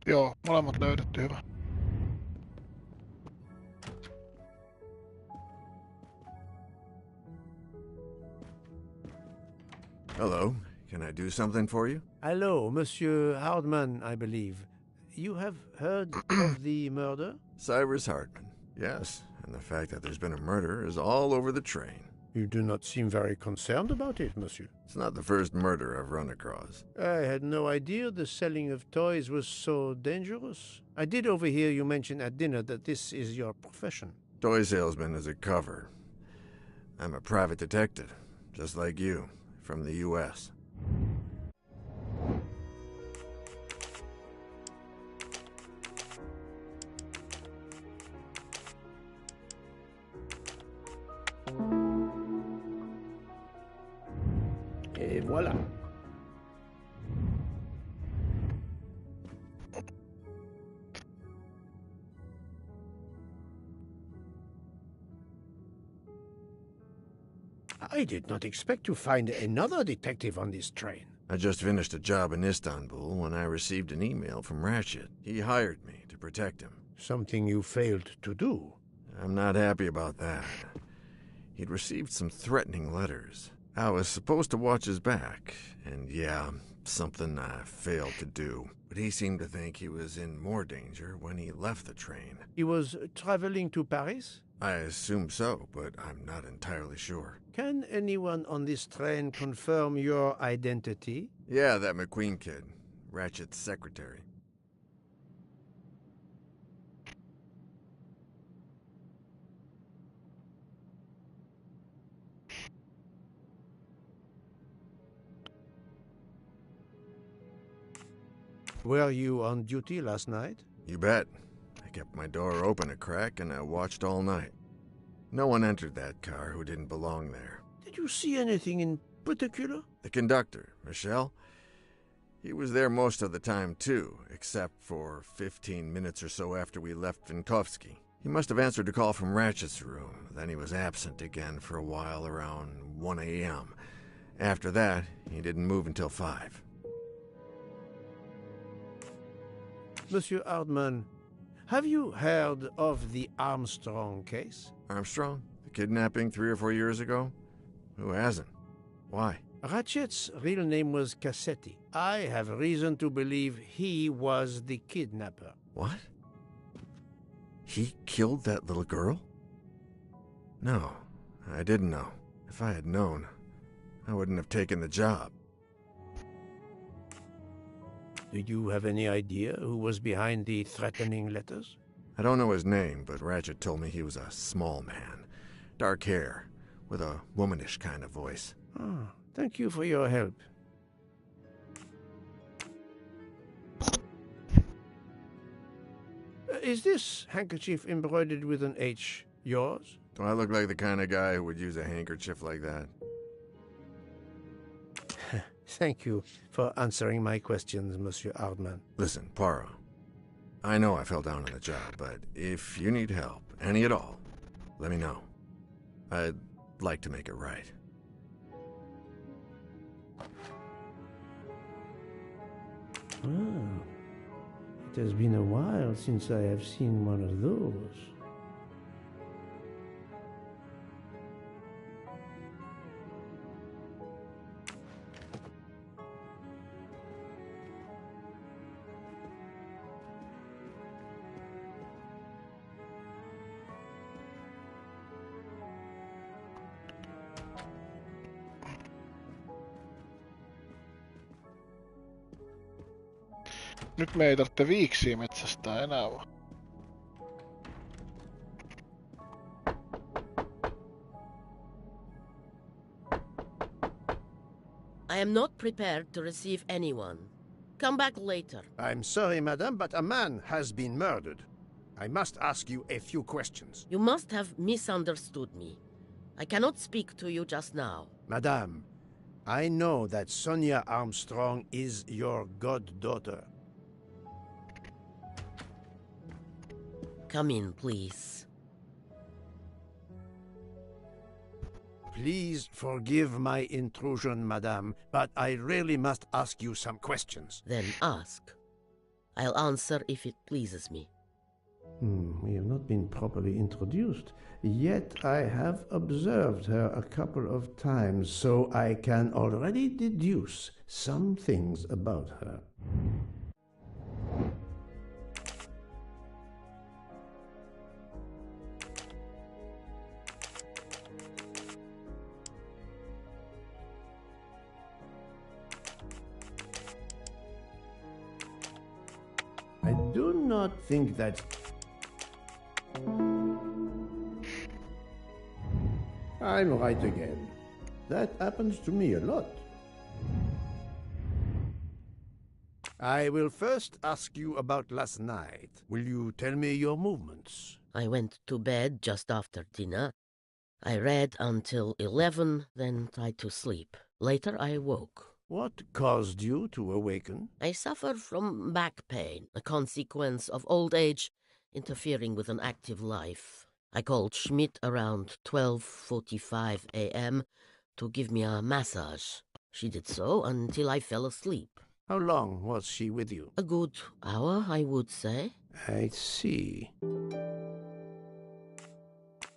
S1: Joo, molemmat löydetty, hyvä.
S5: Hello. Can I do something for you?
S3: Hello, Monsieur Hardman, I believe. You have heard of the murder?
S5: Cyrus Hartman. Yes, and the fact that there's been a murder is all over the train.
S3: You do not seem very concerned about it, monsieur.
S5: It's not the first murder I've run across.
S3: I had no idea the selling of toys was so dangerous. I did overhear you mention at dinner that this is your profession.
S5: Toy salesman is a cover. I'm a private detective, just like you, from the U.S.
S3: Et voilà. I did not expect to find another detective on this train.
S5: I just finished a job in Istanbul when I received an email from Ratchet. He hired me to protect him.
S3: Something you failed to do.
S5: I'm not happy about that. He'd received some threatening letters. I was supposed to watch his back, and yeah, something I failed to do. But he seemed to think he was in more danger when he left the train.
S3: He was traveling to Paris?
S5: I assume so, but I'm not entirely sure.
S3: Can anyone on this train confirm your identity?
S5: Yeah, that McQueen kid. Ratchet's secretary.
S3: Were you on duty last night?
S5: You bet. I kept my door open a crack and I watched all night. No one entered that car who didn't belong there.
S3: Did you see anything in particular?
S5: The conductor, Michel. He was there most of the time, too, except for 15 minutes or so after we left Vinkovsky. He must have answered a call from Ratchet's room. Then he was absent again for a while around 1 a.m. After that, he didn't move until 5.
S3: Monsieur Hardman, have you heard of the Armstrong case?
S5: Armstrong? The kidnapping 3 or 4 years ago? Who hasn't? Why?
S3: Ratchet's real name was Cassetti. I have reason to believe he was the kidnapper.
S5: What? He killed that little girl? No, I didn't know. If I had known, I wouldn't have taken the job.
S3: Do you have any idea who was behind the threatening letters?
S5: I don't know his name, but Ratchet told me he was a small man. Dark hair, with a womanish kind of voice.
S3: Oh, thank you for your help. Is this handkerchief embroidered with an H yours?
S5: Do I look like the kind of guy who would use a handkerchief like that?
S3: Thank you for answering my questions, Monsieur Hardman.
S5: Listen, Poirot. I know I fell down on the job, but if you need help, any at all, let me know. I'd like to make it right.
S3: Oh, it has been a while since I have seen one of those.
S1: Nyt me ei tarvitse viiksiä metsästää enää vaan.
S13: I am not prepared to receive anyone. Come back later.
S3: I'm sorry, madam, but a man has been murdered. I must ask you a few questions.
S13: You must have misunderstood me. I cannot speak to you just now.
S3: Madame, I know that Sonia Armstrong is your goddaughter.
S13: Come in, please.
S3: Please forgive my intrusion, madame, but I really must ask you some questions.
S13: Then ask. I'll answer if it pleases me.
S3: We have not been properly introduced, yet I have observed her a couple of times, so I can already deduce some things about her. I do not think that... I'm right again. That happens to me a lot. I will first ask you about last night. Will you tell me your movements?
S13: I went to bed just after dinner. I read until 11, then tried to sleep. Later I woke.
S3: What caused you to awaken?
S13: I suffer from back pain, a consequence of old age interfering with an active life. I called Schmidt around 12:45 a.m. to give me a massage. She did so until I fell asleep.
S3: How long was she with you?
S13: A good hour, I would say.
S3: I see.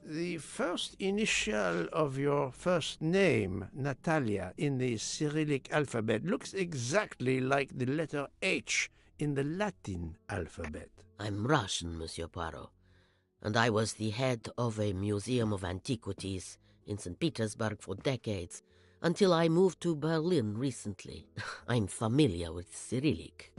S3: The first initial of your first name, Natalia, in the Cyrillic alphabet looks exactly like the letter H in the Latin alphabet.
S13: I'm Russian, Monsieur Poirot, and I was the head of a museum of antiquities in St. Petersburg for decades, until I moved to Berlin recently. I'm familiar with Cyrillic.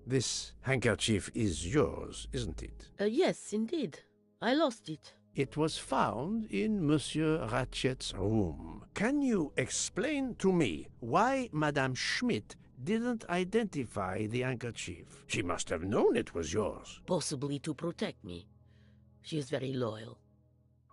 S3: This handkerchief is yours, isn't it?
S13: Yes, indeed. I lost it.
S3: It was found in Monsieur Ratchet's room. Can you explain to me why Madame Schmidt didn't identify the handkerchief? She must have known it was yours.
S13: Possibly to protect me. She is very loyal.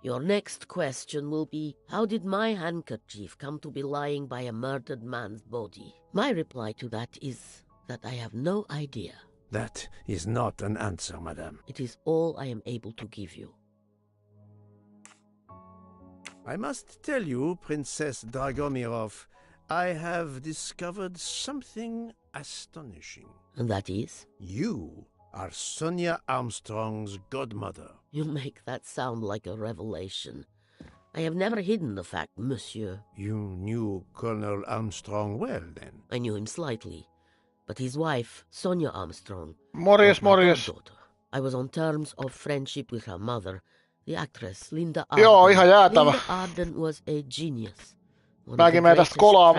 S13: Your next question will be, how did my handkerchief come to be lying by a murdered man's body? My reply to that is that I have no idea.
S3: That is not an answer, madame.
S13: It is all I am able to give you.
S3: I must tell you, Princess Dragomirov, I have discovered something astonishing.
S13: And that is?
S3: You are Sonia Armstrong's godmother.
S13: You make that sound like a revelation. I have never hidden the fact, monsieur.
S3: You knew Colonel Armstrong well, then?
S13: I knew him slightly. But his wife, Sonia Armstrong,
S1: Morjes, morjes.
S13: goddaughter. I was on terms of friendship with her mother, the actress Linda Arden.
S1: Joo, ihan jäätävä.
S13: Linda Arden was a genius.
S1: Mäkin menen tästä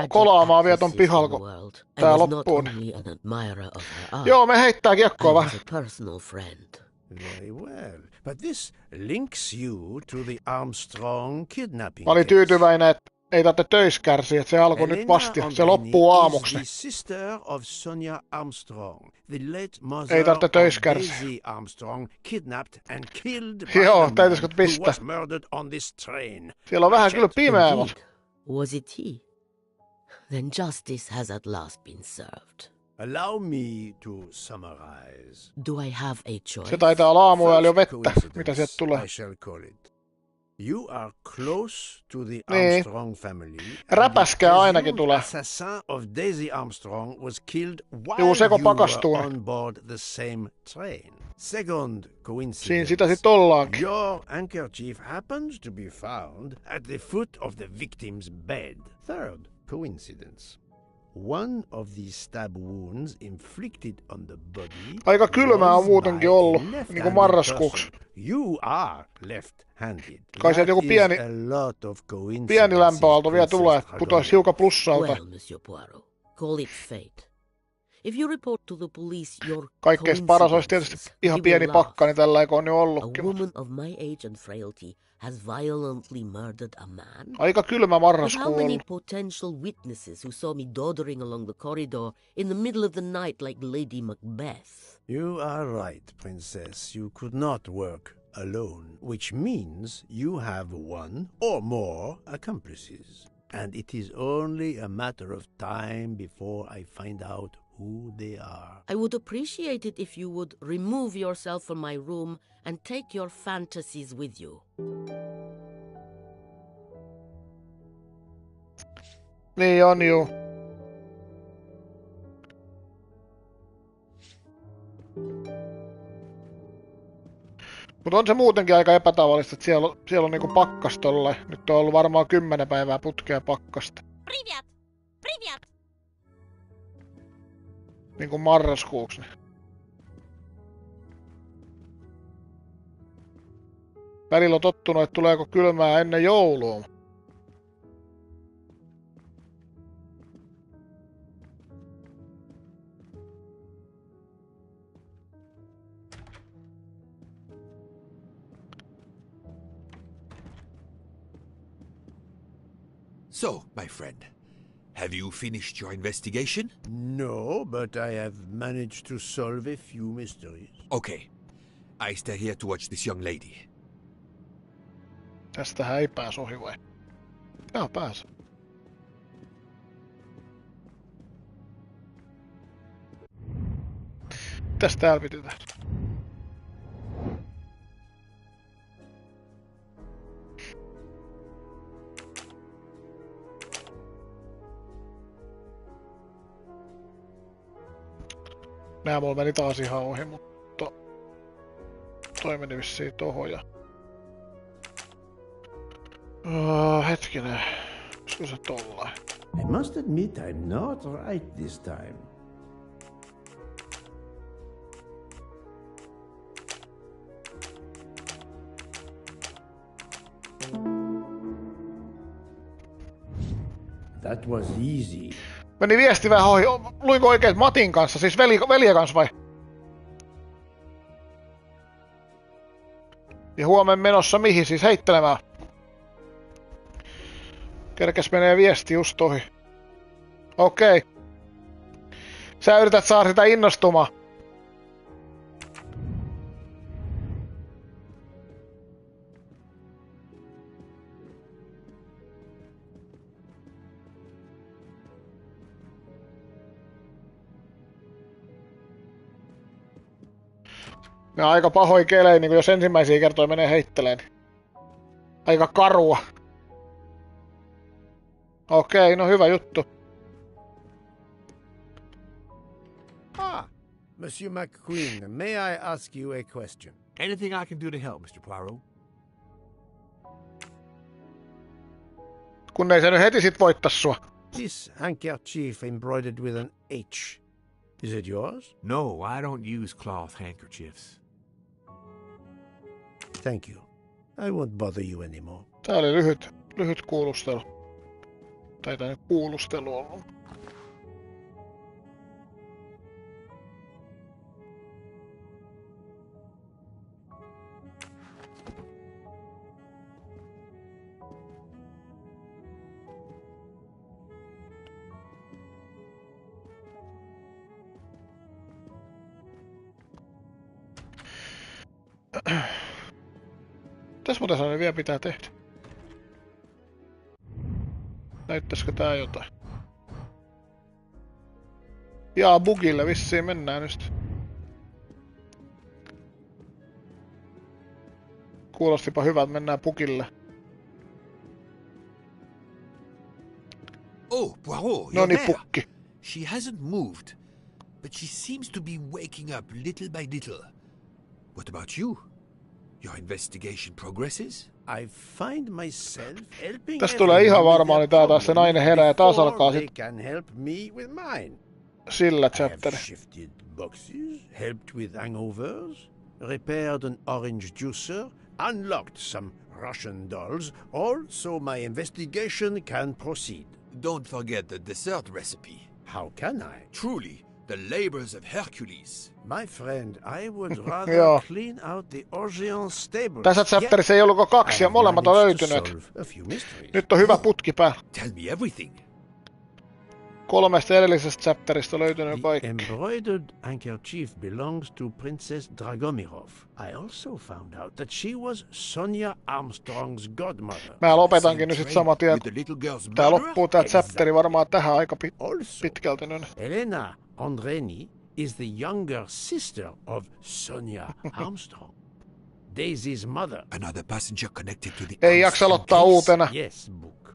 S1: kolaamaan vielä ton pihalla, kun tää loppuu. Joo, me heittää kiekkoa vähän.
S3: Very well, but this links you to the Armstrong kidnapping.
S1: Mä olin tyytyväinen, että ei tarvitse töissä kärsiä, että se alkoi nyt vasti. Se loppuu aamuksi.
S3: Sister of Sonia Armstrong, the late mother
S1: ei tarvitse töissä
S3: of
S1: kärsiä.
S3: Daisy Armstrong, kidnapped and killed by
S1: joo,
S3: a man
S1: pistää?
S3: who was murdered on this train.
S1: Siellä on vähän kyllä pimeää.
S13: Was it he? Then justice has at last been served.
S3: Allow me to summarize.
S13: Do I have a choice?
S1: Se taitaa olla aamuyöllä jo vettä. Mitä sieltä tulee?
S3: I shall call it. You are close to the Armstrong family.
S1: Räpäskää ainakin tulee.
S3: Assassin of Daisy Armstrong was killed while
S1: Juu, seko
S3: you
S1: pakastuu.
S3: were on board the same train. Second coincidence.
S1: Siinä sitä sit ollaankin.
S3: Your handkerchief happens to be found at the foot of the victim's bed. Third coincidence. One of the stab wounds inflicted on the body.
S1: Aika kylmää on muutenkin ollut, niinku marraskuuksi.
S3: You are left-handed.
S1: Kai sieltä joku pieni lämpöaalto vielä tulee, että putoisi hiukan plussalta.
S13: Well, Monsieur Poirot, call it fate. If you report to the police your
S1: Kaikkein paras olisi tietysti
S13: coincidences,
S1: ihan
S13: they will
S1: pieni
S13: laugh.
S1: pakka, niin tällä on jo
S13: A
S1: ollutkin.
S13: woman of my age and frailty has violently murdered a man?
S1: Aika kylmä
S13: But how
S1: marraskuu
S13: many
S1: ollut.
S13: potential witnesses who saw me doddering along the corridor in the middle of the night like Lady Macbeth?
S3: You are right, Princess. You could not work alone, which means you have one or more accomplices. And it is only a matter of time before I find out who they are.
S13: I would appreciate it if you would remove yourself from my room and take your fantasies with you.
S1: Niin on juu. Mutta on se muutenkin aika epätavallista, että siellä on niinku pakkasta tollain. Nyt on ollut varmaan 10 päivää putkea pakkasta.
S11: Привет! Привет!
S1: Niinku marraskuuksi. Välillä on tottunut, että tuleeko kylmää ennen joulua.
S4: So, my friend, have you finished your investigation?
S3: No, but I have managed to solve a few mysteries.
S4: Okay. I stay here to watch this young lady.
S1: Tästähän ei pääs ohi vai? Joo, pääs. Mitäs täällä piti tehdä? Nää mulla meni taas ihan ohi, mutta toi meni vissiin tohon ja... hetkinen, olisiko se tollain?
S3: I must admit I'm not right this time. That was easy.
S1: Meni viesti vähän ohi. Luinko oikein Matin kanssa? Siis veljen kanssa vai? Ja huomenna menossa mihin? Siis heittelemään. Kerkes menee viesti just ohi. Okei. Sä yrität saada sitä innostumaan. Ne on aika pahoin kelejä, niin jos ensimmäisiä kertoja menee heitteleen. Aika karua. Okei, no hyvä juttu.
S3: Monsieur McQueen, may I ask you a question?
S6: Anything I can do to help, Mr. Poirot?
S1: Kun ei se nyt heti sit voittais sua.
S3: This handkerchief embroidered with an H. Is it yours?
S6: No, I don't use cloth handkerchiefs.
S3: Thank you. I won't bother you anymore.
S1: Tää oli lyhyt kuulustelu. Tai tää nyt kuulustelu ollut. Mitäs muuten sellainen vielä pitää tehdä? Näyttäisikö tää jotain? Jaa, bugille vissiin mennään nyt. Kuulostipa hyvältä, mennään bugille.
S4: Oh, Poirot,
S1: No
S4: you're
S1: niin,
S4: there.
S1: pukki.
S4: She hasn't moved, but she seems to be waking up little by little. What about you? Your investigation progresses?
S3: I find myself helping
S1: Tästä tulee ihan varmaan, niin tää taas se nainen herää ja taas alkaa
S3: they
S1: sit
S3: can help me with mine.
S1: sillä
S3: I have
S1: chapteri.
S3: shifted boxes, helped with hangovers, repaired an orange juicer, unlocked some Russian dolls, all so my investigation can proceed.
S4: Don't forget the dessert recipe.
S3: How can I?
S4: Truly, the labors of Hercules.
S3: My friend, I would rather
S1: Joo.
S3: clean out the Orient stables.
S1: Tässä chapterissa ei ollut kaksi ja molemmat on löytyneet. Nyt on hyvä putki päällä.
S4: Tell me everything.
S1: 3 edellisestä chapterista on löytynyt kaikki.
S3: Embroidered handkerchief belongs to Princess Dragomirov. I also found out that she was Sonia Armstrong's godmother.
S1: Mä lopetankin nyt sit saman tien. Tää loppuu tää chapteri varmaan tähän aika pitkälti nyt.
S3: Elena Andreni is the younger sister of Sonia Armstrong. Daisy's mother.
S4: Another passenger connected to the
S1: Ei jaksa aloittaa uutena.
S3: Yes, book.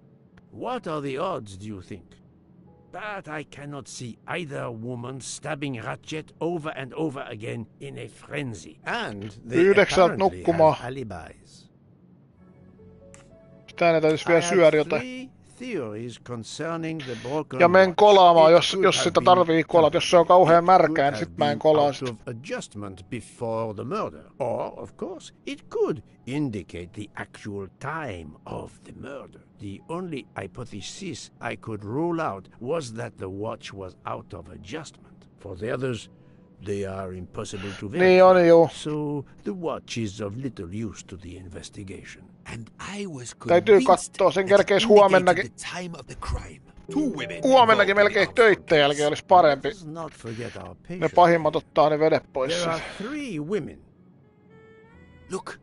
S3: What are the odds, do you think? But I cannot see either woman stabbing Ratchet over and over again in a frenzy. And they apparently have alibis.
S1: Tää täytyis vielä syödä jotain.
S3: Theories concerning the broken
S1: ja menen kolaamaan, jos sitä tarvii kolata. Jos se on kauhean märkää, niin sit mä en kolaa sitä.
S3: Adjustment before the murder. Or, of course, it could indicate the actual time of the murder. The only hypothesis I could rule out was that the watch was out of adjustment. For the others, they are impossible to verify.
S1: Niin on, juu.
S3: So the watch is of little use to the investigation.
S4: And I was
S1: täytyy kattoo, sen kerkeis huomennakin. Huomennakin melkein töitten jälkeen olisi parempi. Ne pahimmat ottaa ne vedet pois.
S4: Look.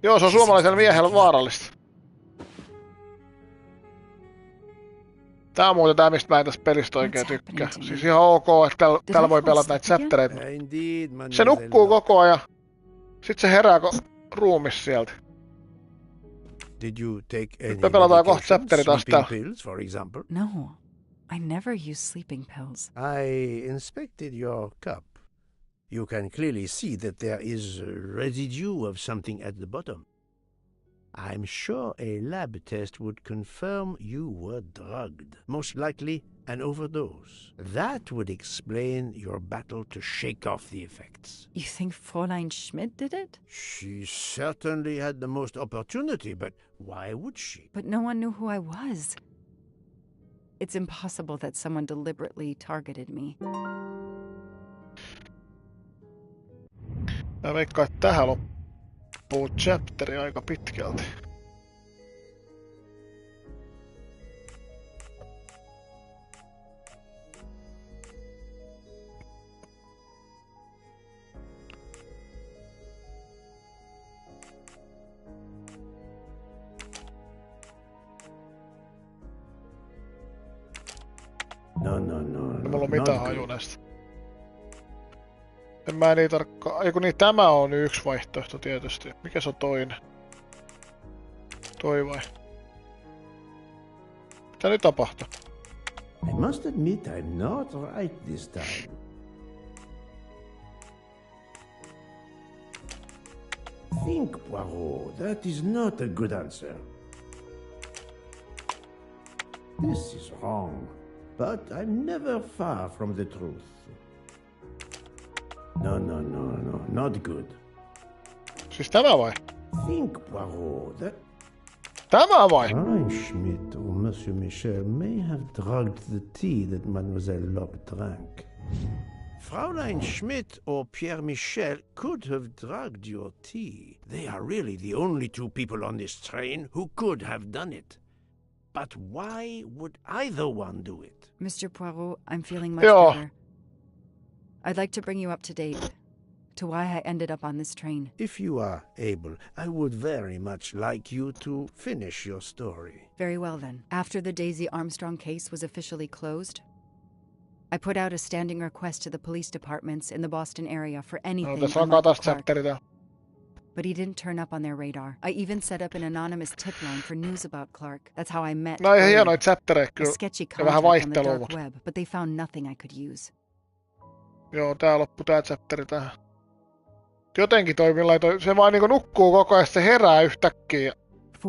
S1: Joo, se on suomalaisella miehellä vaarallista. Tää on muuten tää, mistä mä en tästä pelistä oikein tykkää. Siis ihan ok, että täällä voi pelata näitä chaptereita. Se nukkuu koko ajan. Sit se herää ruumis sieltä.
S3: Did you take any
S1: sleeping
S3: pills, for example?
S2: No, I never use sleeping pills.
S3: I inspected your cup. You can clearly see that there is a residue of something at the bottom. I'm sure a lab test would confirm you were drugged. Most likely an overdose. That would explain your battle to shake off the effects.
S2: You think Fräulein Schmidt did it?
S3: She certainly had the most opportunity, but why would she?
S2: But no one knew who I was. It's impossible that someone deliberately targeted me.
S1: Mä veikkaan, että tähän loppuu chapteri aika pitkälti.
S3: No.
S1: Mulla on mitään haju näistä. En mä niin tarkkaan. Eiku niin, tämä on yksi vaihtoehto tietysti. Mikä se on toinen? Toi vai? Mitä nyt tapahtuu?
S3: I must admit I'm not right this time. Think, Poirot. That is not a good answer. This is wrong. But I'm never far from the truth. No, not good.
S1: Siis tämä vai?
S3: Think, Poirot, that...
S1: Tämä vai?
S3: Fräulein Schmidt or Monsieur Michel may have drugged the tea that Mademoiselle Locke drank. Fräulein Schmidt or Pierre Michel could have drugged your tea. They are really the only two people on this train who could have done it. But why would either one do it?
S2: Mr. Poirot, I'm feeling much better. I'd like to bring you up to date to why I ended up on this train.
S3: If you are able, I would very much like you to finish your story.
S2: Very well then. After the Daisy Armstrong case was officially closed, I put out a standing request to the police departments in the Boston area for anything on Michael Clark. But he didn't turn up on their radar. I even set up an anonymous tip line for news about Clark. That's how I met
S1: Orient, a
S2: sketchy contact on the dark web, but they found nothing I could use.
S1: Joo, tää loppui tää chapteri tähän. Jotenkin toi se vaan niinku nukkuu koko ajan, se herää yhtäkkiä.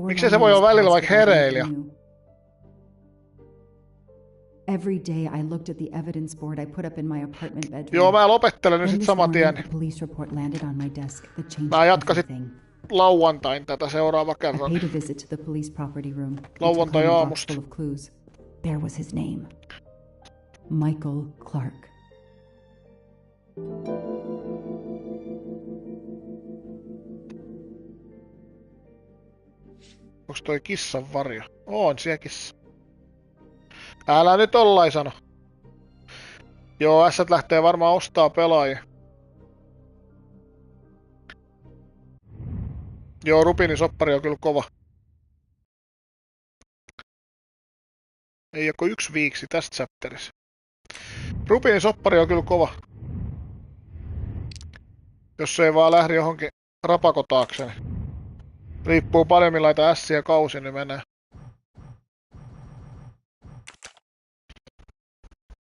S1: Miksei se voi olla välillä vaikka hereilijä?
S2: Every day I looked at the evidence board I put up in my apartment bedroom.
S1: Joo, mä lopettelen nyt sit saman tien. Mä jatkan sit lauantain tätä seuraava kerran. Lauantai aamusta.
S2: There was his name. Michael Clark.
S1: Onks toi kissan varjo? On siellä kissa. Älä nyt ollai sano. Joo, ässät lähtee varmaan ostaa pelaajia. Joo, Rubinin soppari on kyllä kova. Ei joko 1 viiksi tästä chapterissa. Rubinin soppari on kyllä kova. Jos se ei vaan lähde johonkin rapakotaakseen. Riippuu paljon millaita ässiä kausi, niin menee.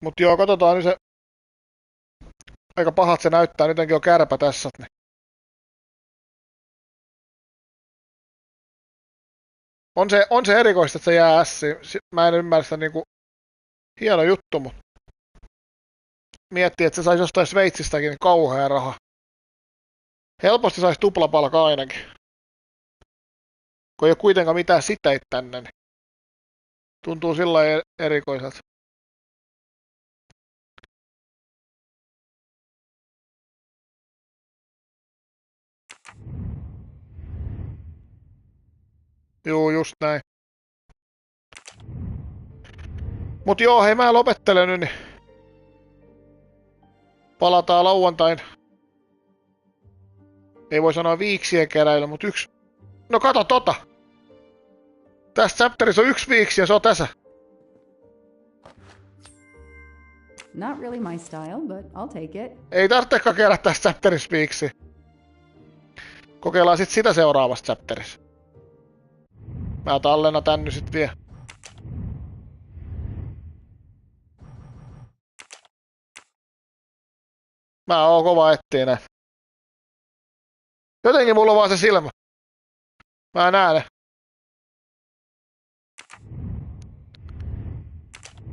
S1: Mut joo, katsotaan nyt se. Aika pahat se näyttää, nytkin on kärpä tässä. Niin. On se erikoista, että se jää ässiin. Mä en ymmärrä sitä niinku hieno juttu, mutta miettii, että se saisi jostain Sveitsistäkin niin kauhea raha. Helposti saisi tuplapalka ainakin. Kun ei ole kuitenkaan mitään siteitä tänne, niin tuntuu sillä lailla erikoiselta. Juu, just näin. Mut joo, hei mä lopettelen nyt, niin palataan lauantain. Ei voi sanoa viiksien keräily, mut yksi. No kato tota! Tässä chapterissa on 1 viiksi ja se on tässä.
S2: Not really my style, but I'll take it.
S1: Ei tarvitsekaan kerätä tässä chapterissa viiksi. Kokeillaan sit sitä seuraavassa chapterissa. Mä tallennan tän nyt sit vielä. Mä oon kova ettei näin. Jotenkin mulla on vaan se silmä. Mä näen ne.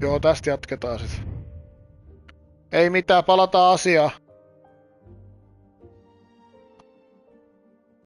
S1: Joo, tästä jatketaan sit. Ei mitään, palataan asiaan.